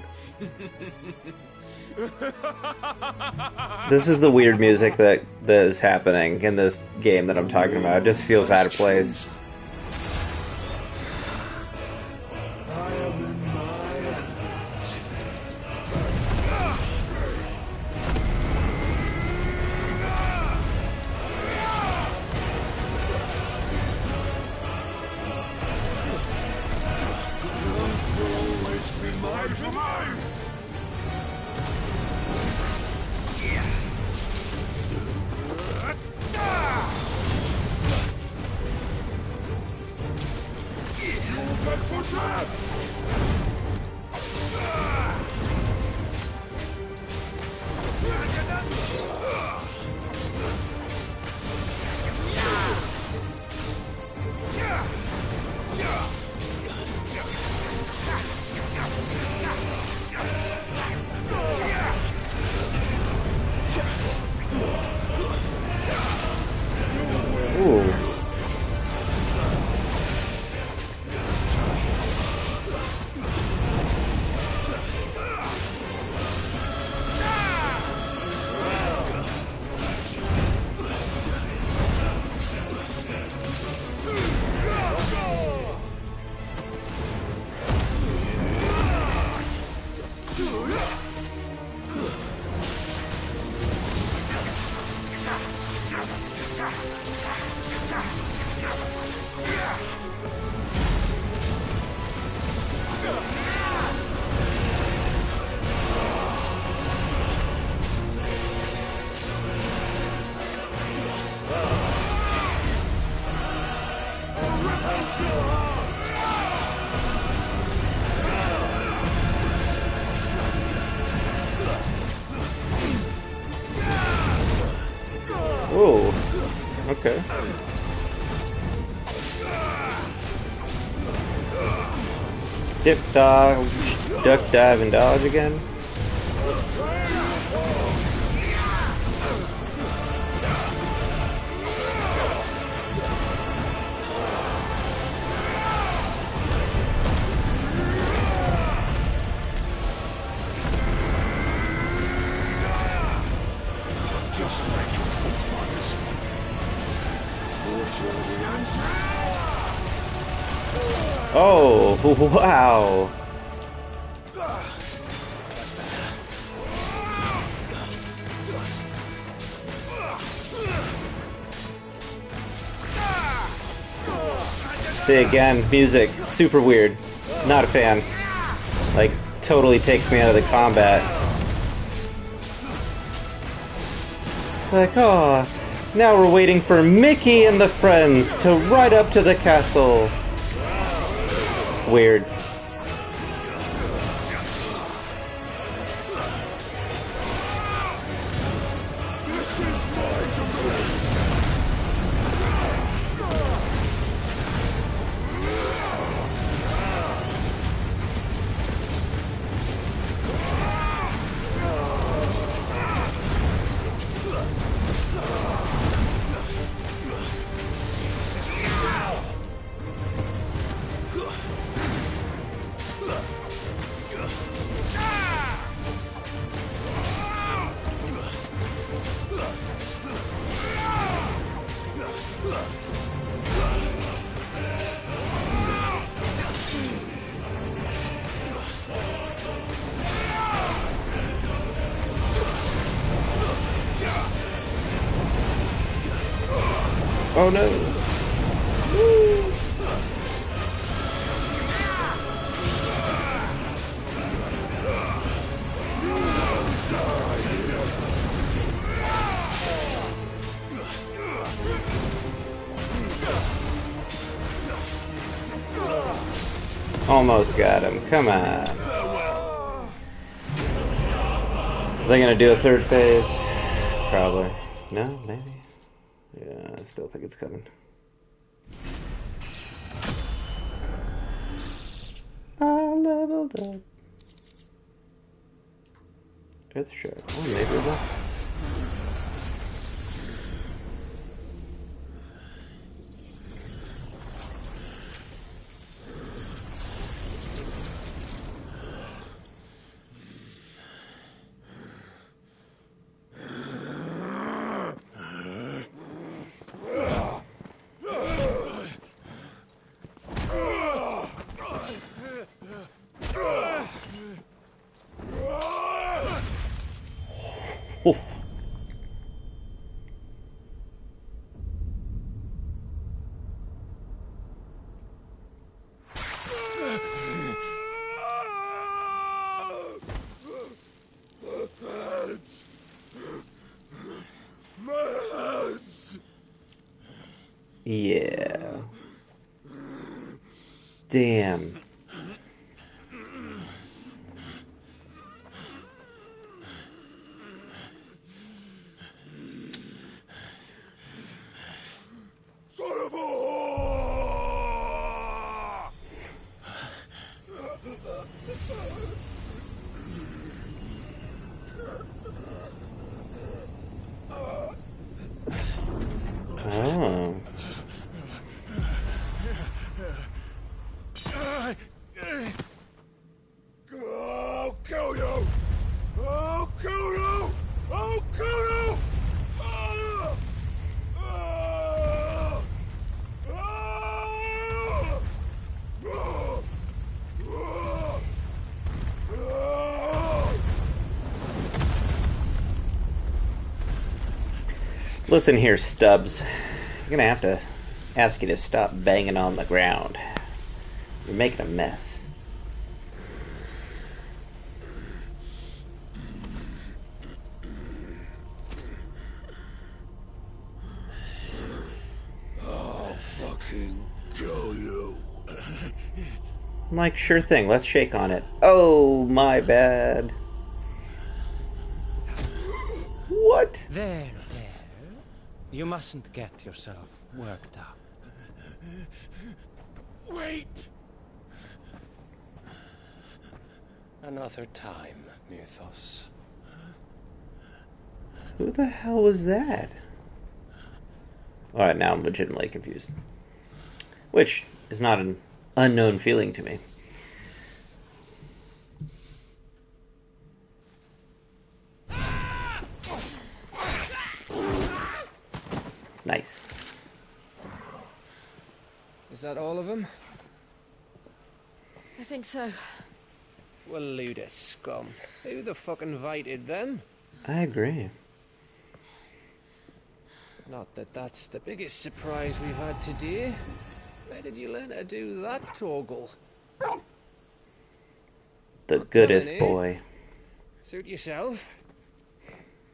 This is the weird music that is happening in this game that I'm talking about. It just feels out of place. Whoa. Okay. Dip, dodge, duck, dive, and dodge again. Oh, wow. See again, music, super weird. Not a fan. Like, totally takes me out of the combat. It's like, oh, now we're waiting for Mickey and the friends to ride up to the castle. It's weird. Oh no! Woo. Almost got him. Come on. Are they gonna do a third phase? Probably. No, maybe. Yeah, I still think it's coming. I leveled up. Earthshark. Oh, maybe it will. Yeah. Damn. Son of a whore! Oh. I'll kill you! I'll kill you! I'll kill you! Ah! Ah! Ah! Ah! Ah! Listen here, Stubbs. I'm gonna have to ask you to stop banging on the ground. You're making a mess. I'll fucking kill you. I'm like, sure thing, let's shake on it. Oh, my bad. What? There. You mustn't get yourself worked up. Wait! Another time, Mythos. Who the hell was that? Alright, now I'm legitimately confused. Which is not an unknown feeling to me. Nice. Is that all of them? I think so. Well, load of scum. Who the fuck invited them? I agree. Not that that's the biggest surprise we've had today. Where did you learn to do that, Torgal? The Not goodest telling, eh? boy. Suit yourself.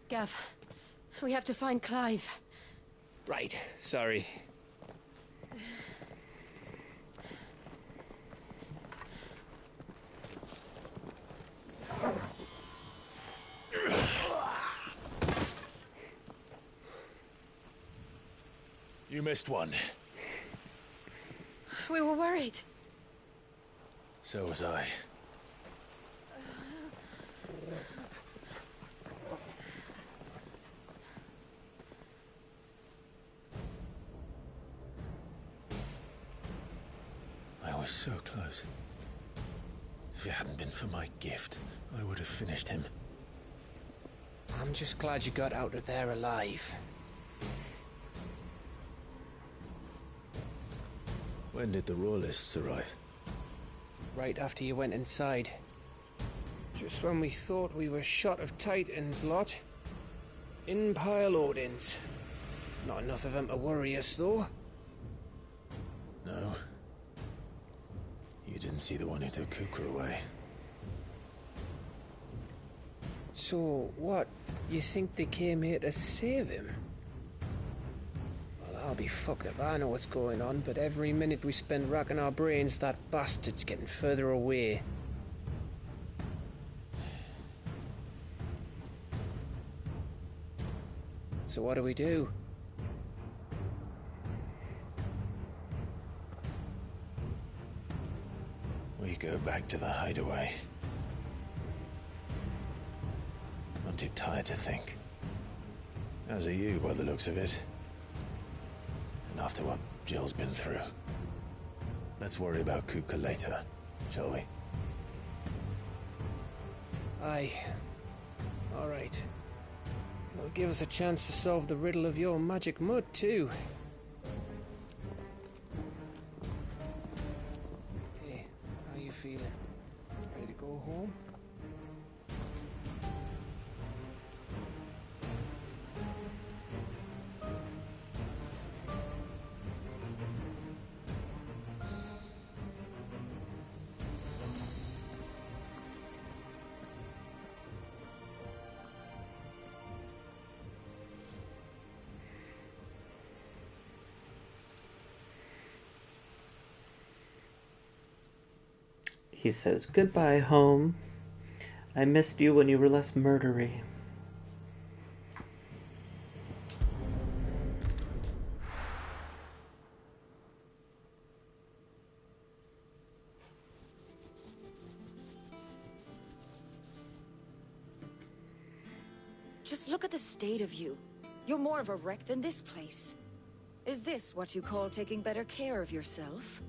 Gav, we have to find Clive. Right, sorry. You missed one. We were worried. So was I. I was so close. If it hadn't been for my gift, I would have finished him. I'm just glad you got out of there alive. When did the Royalists arrive? Right after you went inside. Just when we thought we were shot of Titans, lot. In pile Odins. Not enough of them to worry us, though. No. You didn't see the one who took Kuka away. So, what? You think they came here to save him? Well, I'll be fucked if I know what's going on, but every minute we spend racking our brains, that bastard's getting further away. So what do we do? We go back to the hideaway. I'm too tired to think. As are you, by the looks of it. And after what Jill's been through. Let's worry about Kuka later, shall we? Aye. All right. It'll give us a chance to solve the riddle of your magic mud, too. Hey, how you feeling? Ready to go home? He says, "Goodbye, home. I missed you when you were less murdery." Just look at the state of you. You're more of a wreck than this place. Is this what you call taking better care of yourself?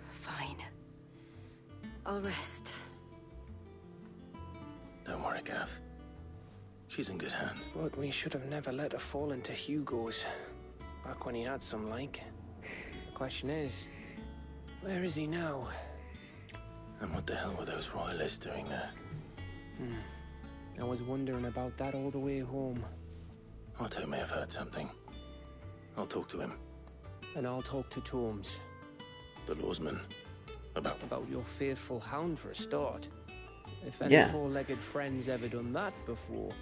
Fine. I'll rest. Don't worry, Gav. She's in good hands. But we should have never let her fall into Hugo's. Back when he had some like. The question is, where is he now? And what the hell were those royalists doing there? I was wondering about that all the way home. Otto may have heard something. I'll talk to him. And I'll talk to Tomes. The lawsman. About your faithful hound for a start. If any Yeah. four-legged friend's ever done that before,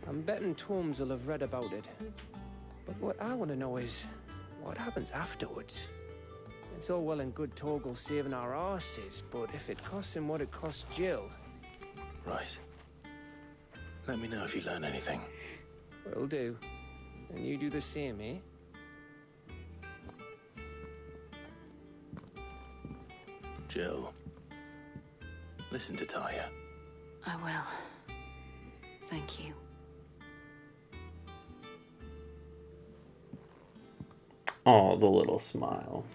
I'm betting Tomes will have read about it. But what I want to know is, what happens afterwards? It's all well and good Torgal saving our arses, but if it costs him what it cost Jill... Right. Let me know if you learn anything. Will do. And you do the same, eh? Jill. Listen to Taya. I will. Thank you. Oh, the little smile.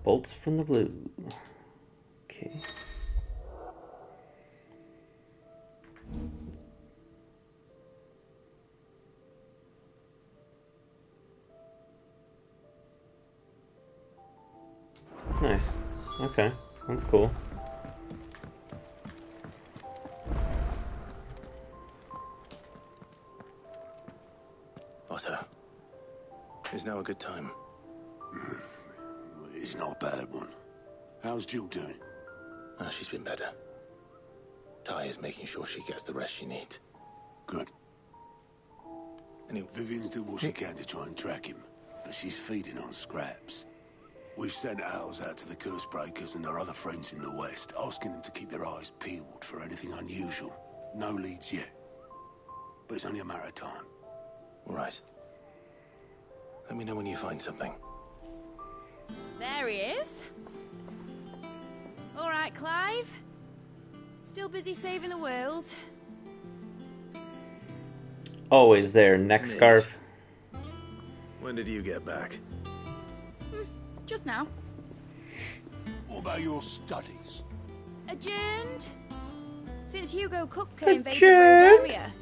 Bolts from the blue. Okay. Nice. Okay, that's cool. Otto. Is now a good time? It's not a bad one. How's Jill doing? Oh, she's been better. Taya's making sure she gets the rest she needs. Good. Vivian's doing what she can to try and track him, but she's feeding on scraps. We've sent ours out to the Curse Breakers and our other friends in the West, asking them to keep their eyes peeled for anything unusual. No leads yet. But it's only a matter of time. All right. Let me know when you find something. There he is. All right, Clive. Still busy saving the world. Always there, neck scarf. When did you get back? Just now. What about your studies? Adjourned. Since Hugo Kupka invaded Rosaria.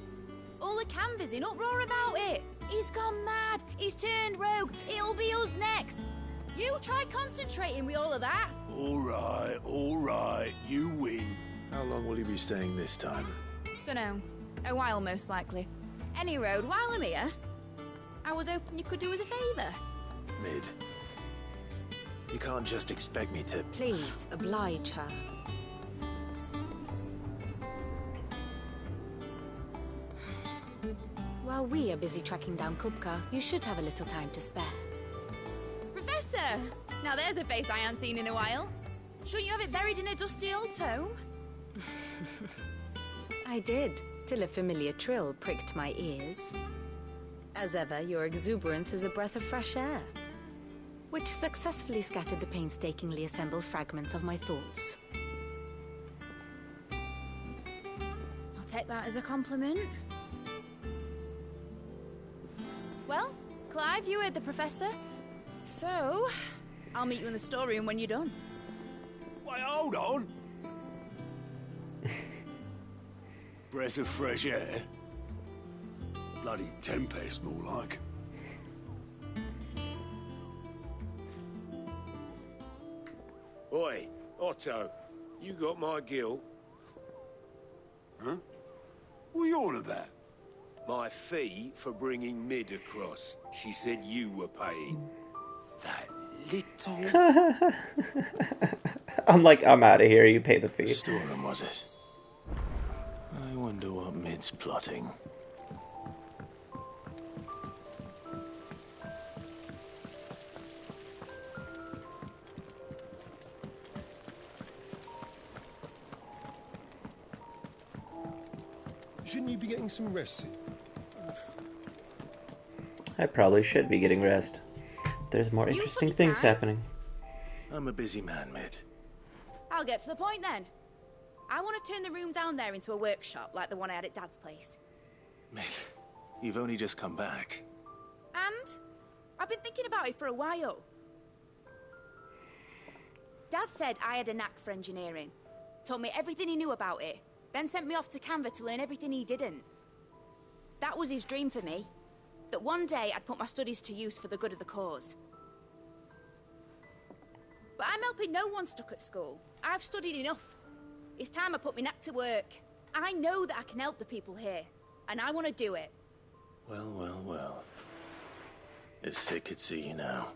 All the canvas in uproar about it. He's gone mad. He's turned rogue. It'll be us next. You try concentrating with all of that. All right. You win. How long will you be staying this time? Dunno. A while, most likely. Any road, while I'm here, I was hoping you could do us a favour. Mid. You can't just expect me to... Please, oblige her. While we are busy tracking down Kupka, you should have a little time to spare. Professor! Now there's a face I haven't seen in a while. Shouldn't you have it buried in a dusty old tome? I did, till a familiar trill pricked my ears. As ever, your exuberance is a breath of fresh air, which successfully scattered the painstakingly assembled fragments of my thoughts. I'll take that as a compliment. Well, Clive, you heard the Professor. So, I'll meet you in the storeroom when you're done. Wait, hold on. Breath of fresh air. Bloody tempest, more like. Oi, Otto, you got my gill? Huh? What are you on about? My fee for bringing Mid across. She said you were paying. That little... I'm like, I'm out of here. You pay the fee. Storeroom, was it? I wonder what Mid's plotting. getting some rest? I probably should be getting rest. There's more You interesting took your things time. happening. I'm a busy man, Mid. I'll get to the point then. I want to turn the room down there into a workshop like the one I had at Dad's place. Mid, you've only just come back. And I've been thinking about it for a while. Dad said I had a knack for engineering. Told me everything he knew about it. Then sent me off to Canva to learn everything he didn't. That was his dream for me. That one day I'd put my studies to use for the good of the cause. But I'm helping no one stuck at school. I've studied enough. It's time I put my knack to work. I know that I can help the people here, and I want to do it. Well, well, well. If Sid could see you now.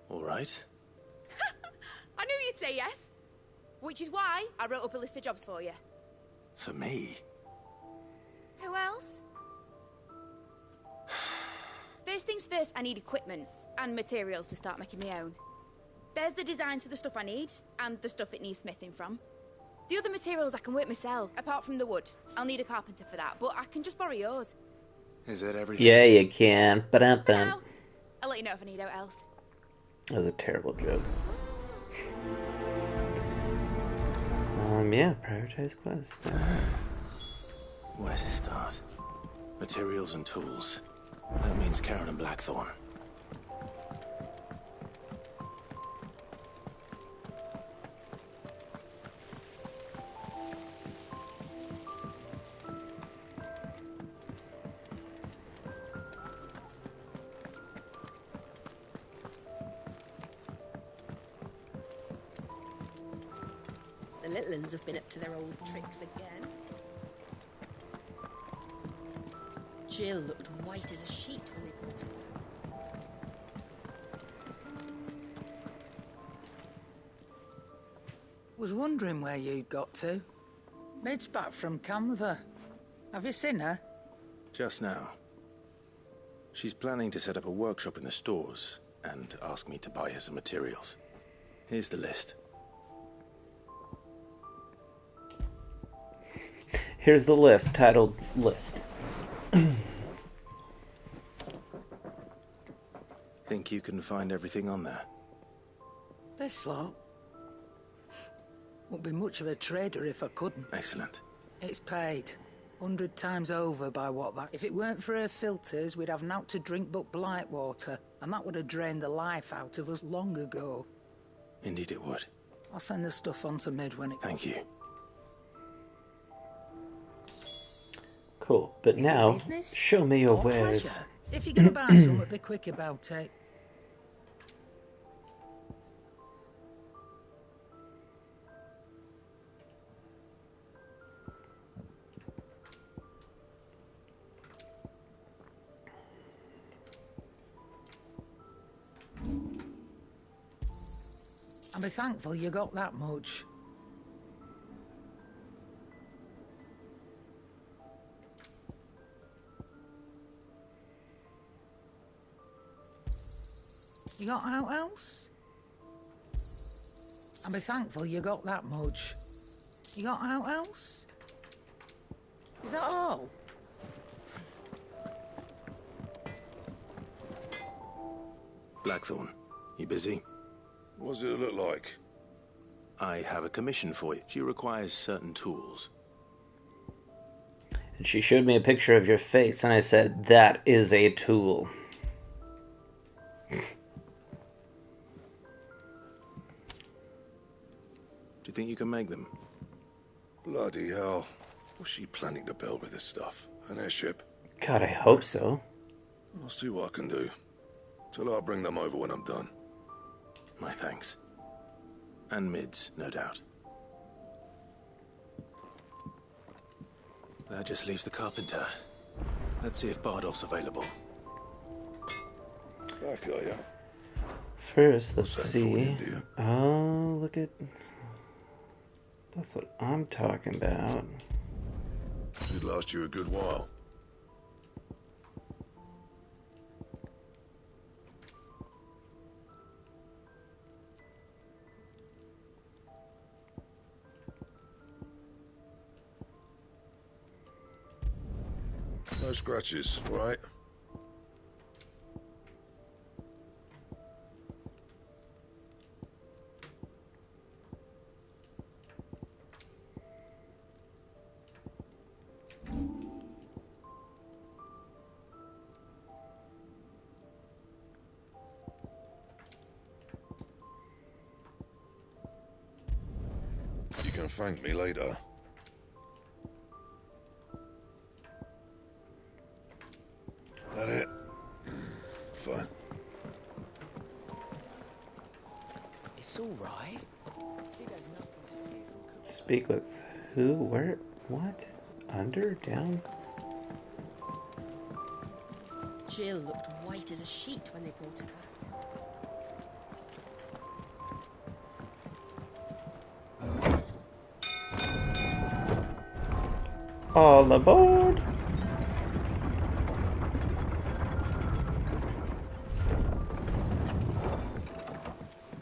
All right? I knew you'd say yes. Which is why I wrote up a list of jobs for you. For me? Who else? First things first, I need equipment and materials to start making my own. There's the designs for the stuff I need, and the stuff it needs smithing from. The other materials I can work myself, apart from the wood. I'll need a carpenter for that, but I can just borrow yours. Is that everything? Yeah, you can. For Ba-dum-bum. now, I'll let you know if I need out else. That was a terrible joke. Yeah, prioritize quest. Where to start? Materials and tools. That means Karen and Blackthorn. The little uns have been up to their old tricks again. Jill looked white as a sheet when we brought her. Was wondering where you'd got to. Mid's back from Canva. Have you seen her? Just now. She's planning to set up a workshop in the stores and ask me to buy her some materials. Here's the list. Here's the list, titled List. Think you can find everything on there? This lot. Wouldn't be much of a trader if I couldn't. Excellent. It's paid. 100 times over by what that... If it weren't for her filters, we'd have naught to drink but blight water, and that would have drained the life out of us long ago. Indeed it would. I'll send the stuff on to Mid when it... Thank you. Cool, but Is it now, business show me your or wares. pleasure? If you're gonna buy something, be quick about it. And be thankful you got that much. You got out else? And be thankful you got that much. You got out else? Is that all? Blackthorn, you busy? What does it look like? I have a commission for you. She requires certain tools. And she showed me a picture of your face, and I said, that is a tool. Do you think you can make them? Bloody hell. What's she planning to build with this stuff? An airship? God, I hope so. I'll see what I can do. Tell her I'll bring them over when I'm done. My thanks. And Mids, no doubt. That just leaves the carpenter. Let's see if Bardolph's available. Back, are ya? First, let's What's that for see. you, dear? Oh, look at... That's what I'm talking about. Should last you a good while. No scratches, right? You can thank me later. That it? Fine. It's all right. Sid has nothing to fear from Cooper. Speak with who? Where? What? Under? Down? Jill looked white as a sheet when they brought her back. All aboard!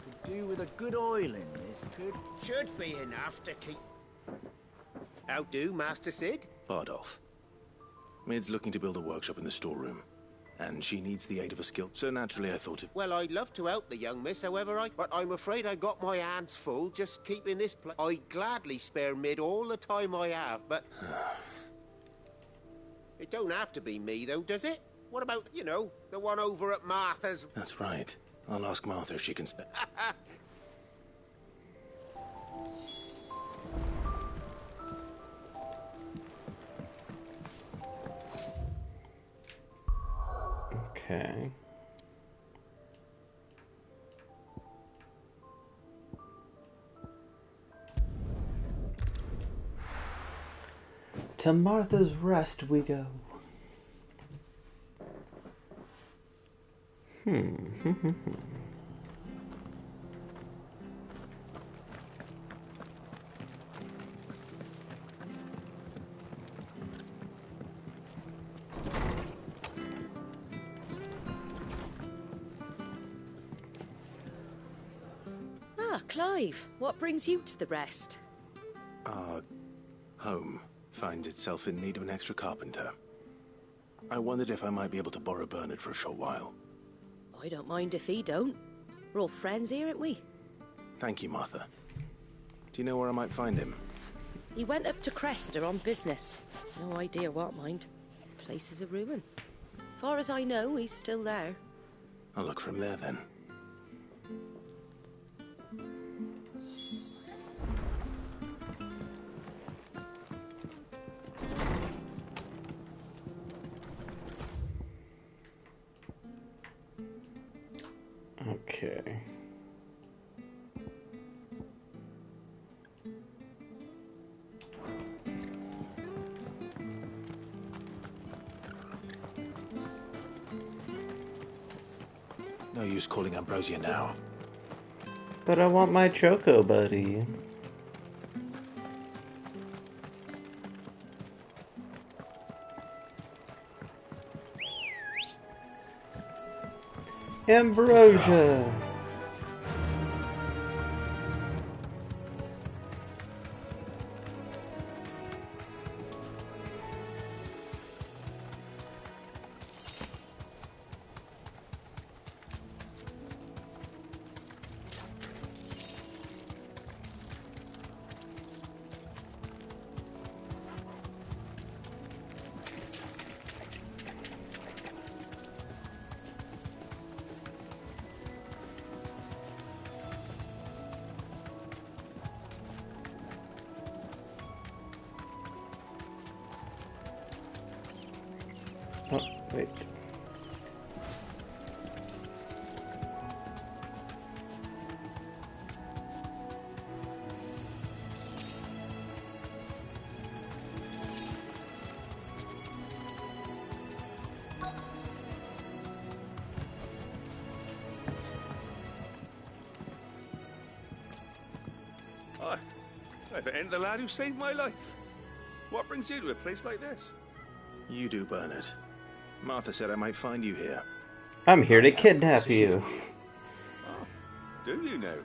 Could do with a good oiling, this could. Should be enough to keep... How do, Master Sid? Bardolph. Mid's looking to build a workshop in the storeroom, and she needs the aid of a skill. So naturally I thought of... Well, I'd love to help the young miss, but I'm afraid I got my hands full just keeping this place. I'd gladly spare Mid all the time I have, but... It don't have to be me, though, does it? What about, you know, the one over at Martha's? That's right. I'll ask Martha if she can spare... Okay. To Martha's Rest we go. Ah, Clive, what brings you to the Rest? Our home finds itself in need of an extra carpenter. I wondered if I might be able to borrow Bernard for a short while. I don't mind if he don't. We're all friends here, aren't we? Thank you, Martha. Do you know where I might find him? He went up to Cressida on business. No idea what, mind. Place is a ruin. Far as I know, he's still there. I'll look for him there, then. Okay. No use calling Ambrosia now. But I want my Choco Buddy. Ambrosia! Oh, wait. Hi. If it ain't the lad who saved my life. What brings you to a place like this? You do, Bernard. Martha said I might find you here. I'm here to kidnap you. Oh, do you know?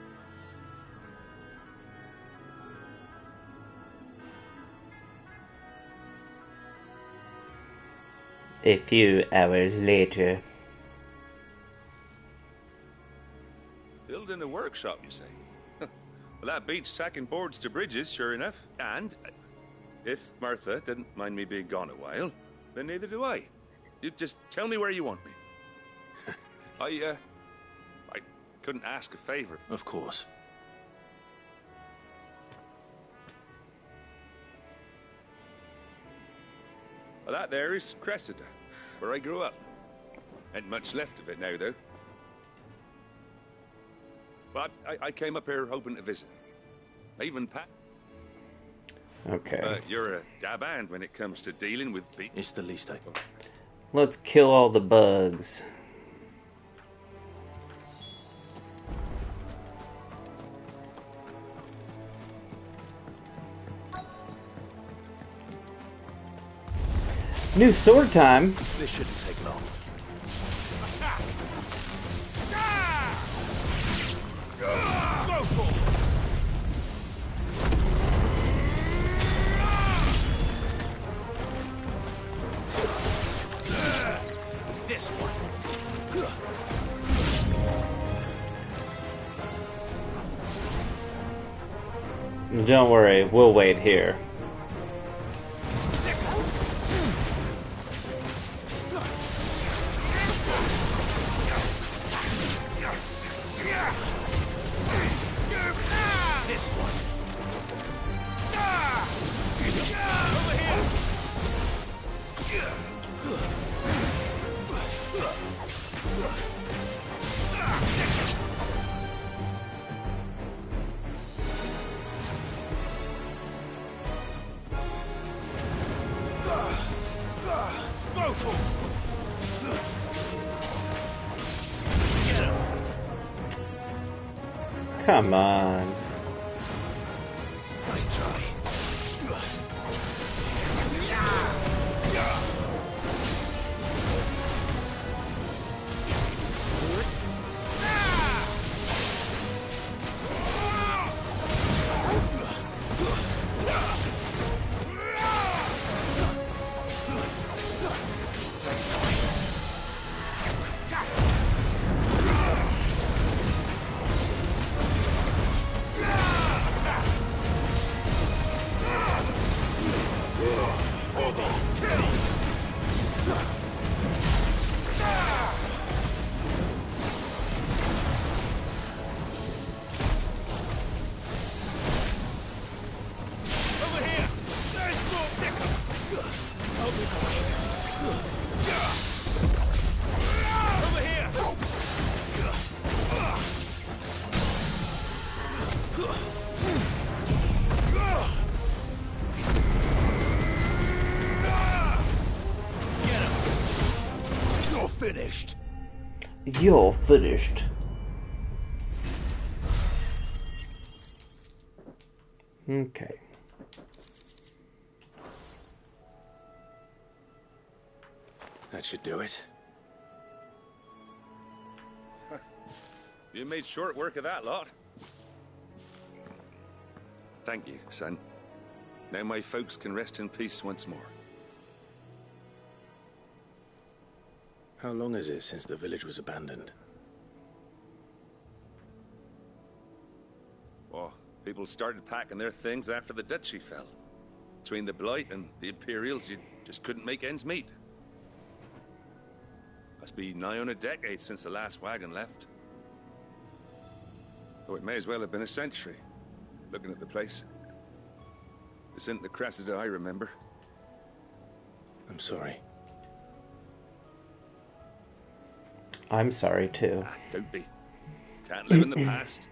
A few hours later. Building a workshop, you say? Well, that beats tacking boards to bridges, sure enough. And if Martha didn't mind me being gone a while, then neither do I. You just tell me where you want me. I couldn't ask a favor. Of course. Well, that there is Cressida, where I grew up. Ain't much left of it now, though. But I came up here hoping to visit. I even Okay. You're a dab hand when it comes to dealing with people. It's the least I can. Let's kill all the bugs. New sword time. This shouldn't take long. This one. Don't worry, we'll wait here. This one. Come on. Nice try. Finished. You're finished. Okay. That should do it. You made short work of that lot. Thank you, son. Now my folks can rest in peace once more. How long is it since the village was abandoned? Oh, people started packing their things after the duchy fell. Between the Blight and the Imperials, you just couldn't make ends meet. Must be nigh on a decade since the last wagon left. Oh, it may as well have been a century, looking at the place. This isn't the Cressida I remember. I'm sorry. I'm sorry too. Don't be. Can't live in the past,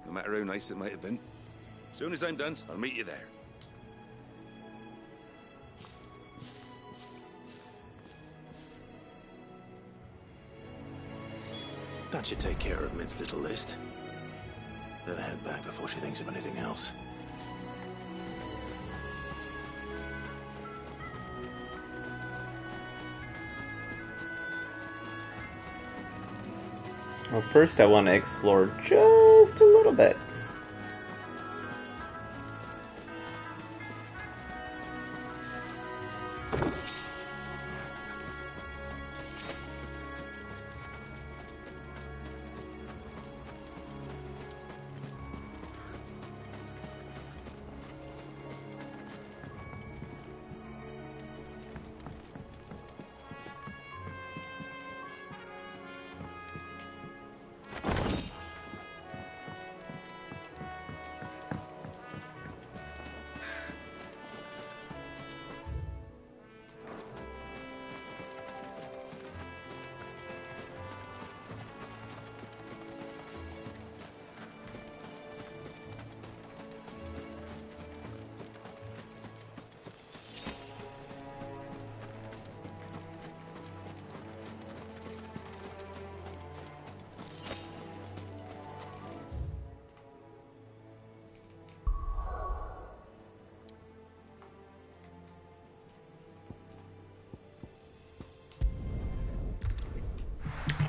no matter how nice it might have been. As soon as I'm done, I'll meet you there. That should take care of Mid's little list. Better head back before she thinks of anything else. Well, first I want to explore just a little bit.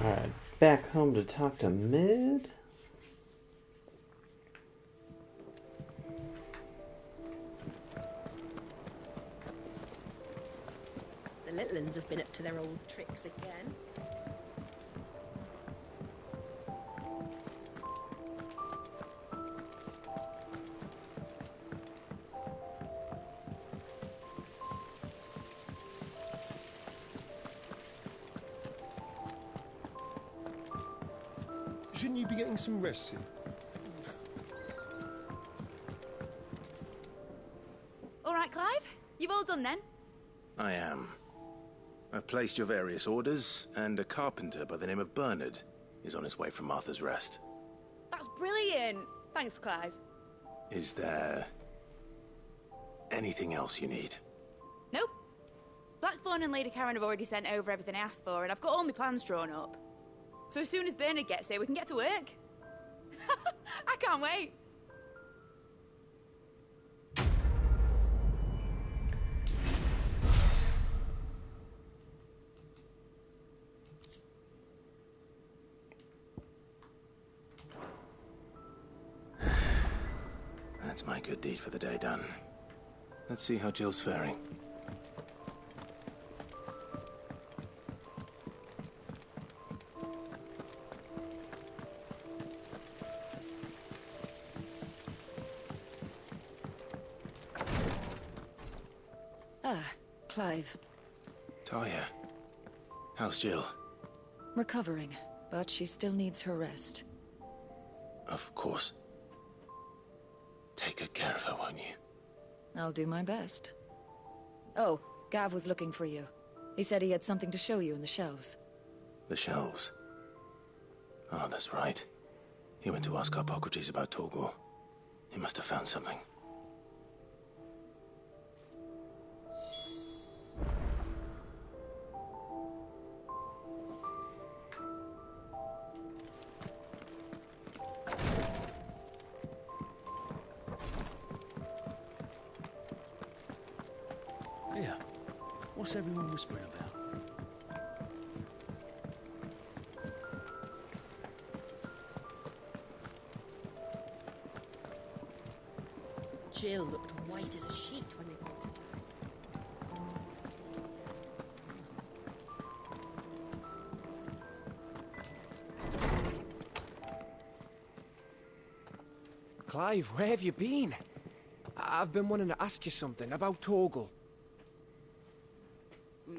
Alright, back home to talk to Mid. The little uns have been up to their old tricks again. Shouldn't you be getting some rest soon? All right, Clive? You've all done then? I am. I've placed your various orders, and a carpenter by the name of Bernard is on his way from Martha's Rest. That's brilliant. Thanks, Clive. Is there anything else you need? Nope. Blackthorn and Lady Karen have already sent over everything I asked for, and I've got all my plans drawn up. So as soon as Bernard gets here, we can get to work. I can't wait. That's my good deed for the day done. Let's see how Jill's faring. Clive. Talia, how's Jill? Recovering, but she still needs her rest. Of course. Take good care of her, won't you? I'll do my best. Oh, Gav was looking for you. He said he had something to show you in the shelves. The shelves? Oh, that's right. He went to ask Harpocrates about Torgor. He must have found something. Yeah. What's everyone whispering about? Jill looked white as a sheet when they brought her. Clive, where have you been? I've been wanting to ask you something about Torgal.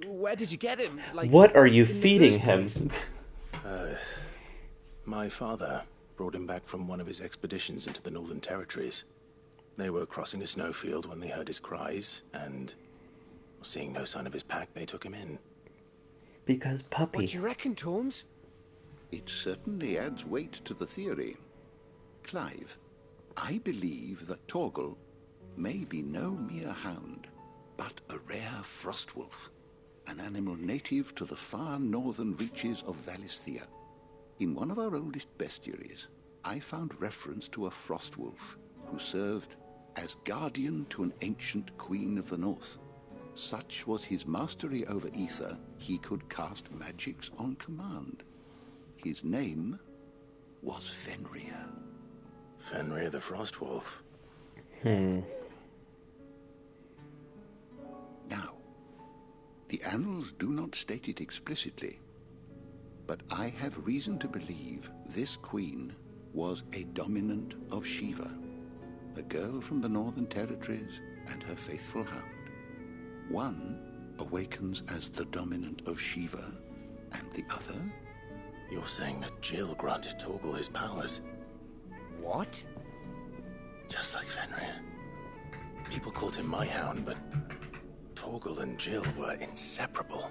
Where did you get him? Like, what are you in the feeding first him? place? My father brought him back from one of his expeditions into the Northern Territories. They were crossing a snowfield when they heard his cries, and seeing no sign of his pack, they took him in. Because puppy. What do you reckon, Torms? It certainly adds weight to the theory. Clive, I believe that Torgal may be no mere hound, but a rare frostwolf, an animal native to the far northern reaches of Valisthea. In one of our oldest bestiaries, I found reference to a frostwolf who served as guardian to an ancient queen of the north. Such was his mastery over ether, he could cast magics on command. His name was Fenrir. Fenrir the Frostwolf. Now, the annals do not state it explicitly, but I have reason to believe this queen was a dominant of Shiva, a girl from the Northern Territories and her faithful hound. One awakens as the dominant of Shiva, and the other... You're saying that Jill granted Torgal his powers? What? Just like Fenrir. People called him my hound, but Torgal and Jill were inseparable.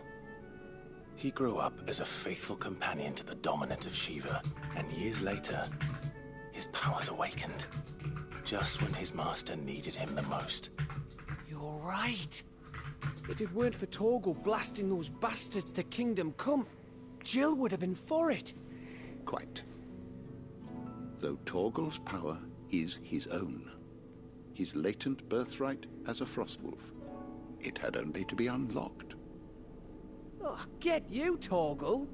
He grew up as a faithful companion to the dominant of Shiva, and years later, his powers awakened, just when his master needed him the most. You're right. If it weren't for Torgal blasting those bastards to Kingdom Come, Jill would have been for it. Quite. Though Torgal's power is his own, his latent birthright as a Frostwolf, it had only to be unlocked. Oh, get you, Torgal.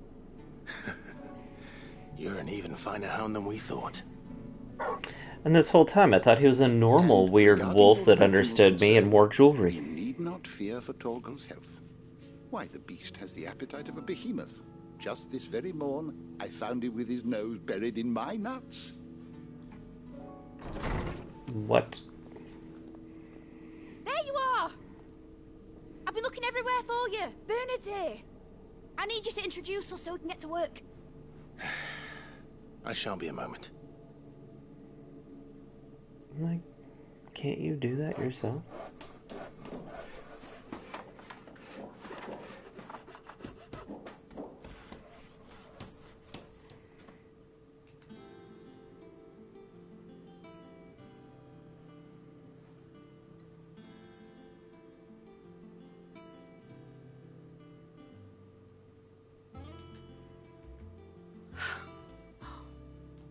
You're an even finer hound than we thought. And this whole time I thought he was a normal weird wolf that understood me and wore jewelry. You need not fear for Torgal's health. Why, the beast has the appetite of a behemoth. Just this very morn, I found him with his nose buried in my nuts. What? There you are! I've been looking everywhere for you. Bernard's here. I need you to introduce us so we can get to work. I shan't be a moment. Like, can't you do that yourself?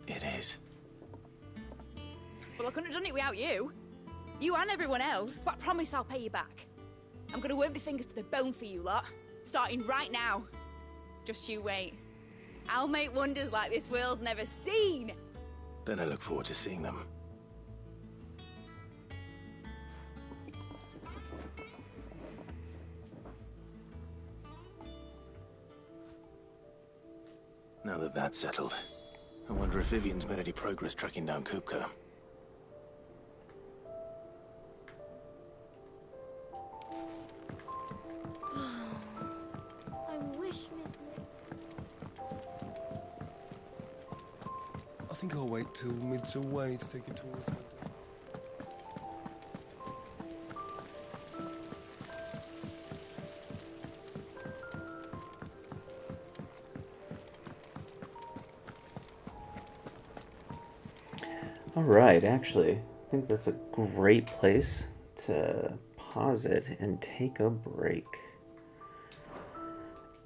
It is. Well, I couldn't have done it without you. You and everyone else. But I promise I'll pay you back. I'm gonna work my fingers to the bone for you lot. Starting right now. Just you wait. I'll make wonders like this world's never seen. Then I look forward to seeing them. Now that that's settled, I wonder if Vivian's made any progress tracking down Kupka. I wish, Miss... I think I'll wait till Mid's away to take it towards her. Alright, actually, I think that's a great place to pause it and take a break.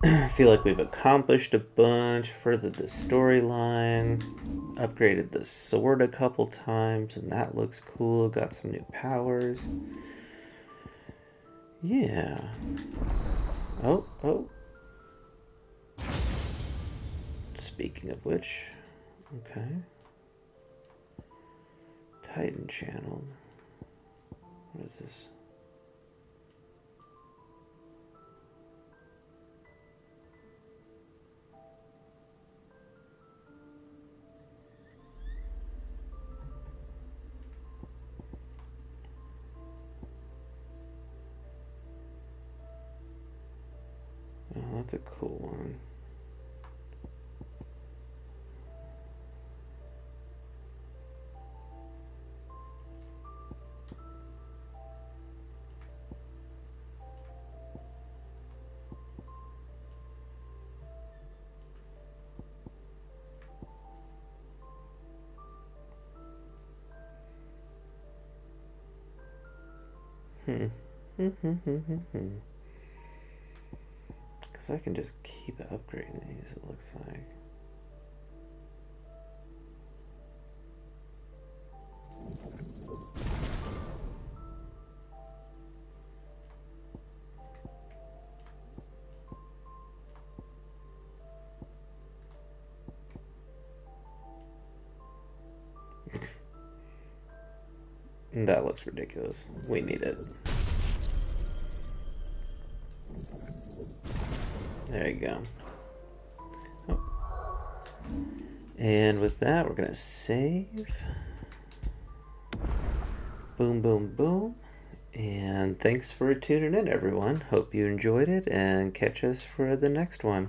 I feel like we've accomplished a bunch, furthered the storyline, upgraded the sword a couple times, and that looks cool, got some new powers. Yeah. Oh. Speaking of which, okay. Titan channeled. What is this? Oh, that's a cool one. Because I can just keep upgrading these, it looks like. That looks ridiculous. We need it. There you go. Oh. And with that, we're going to save. Boom, boom, boom. And thanks for tuning in, everyone. Hope you enjoyed it, and catch us for the next one.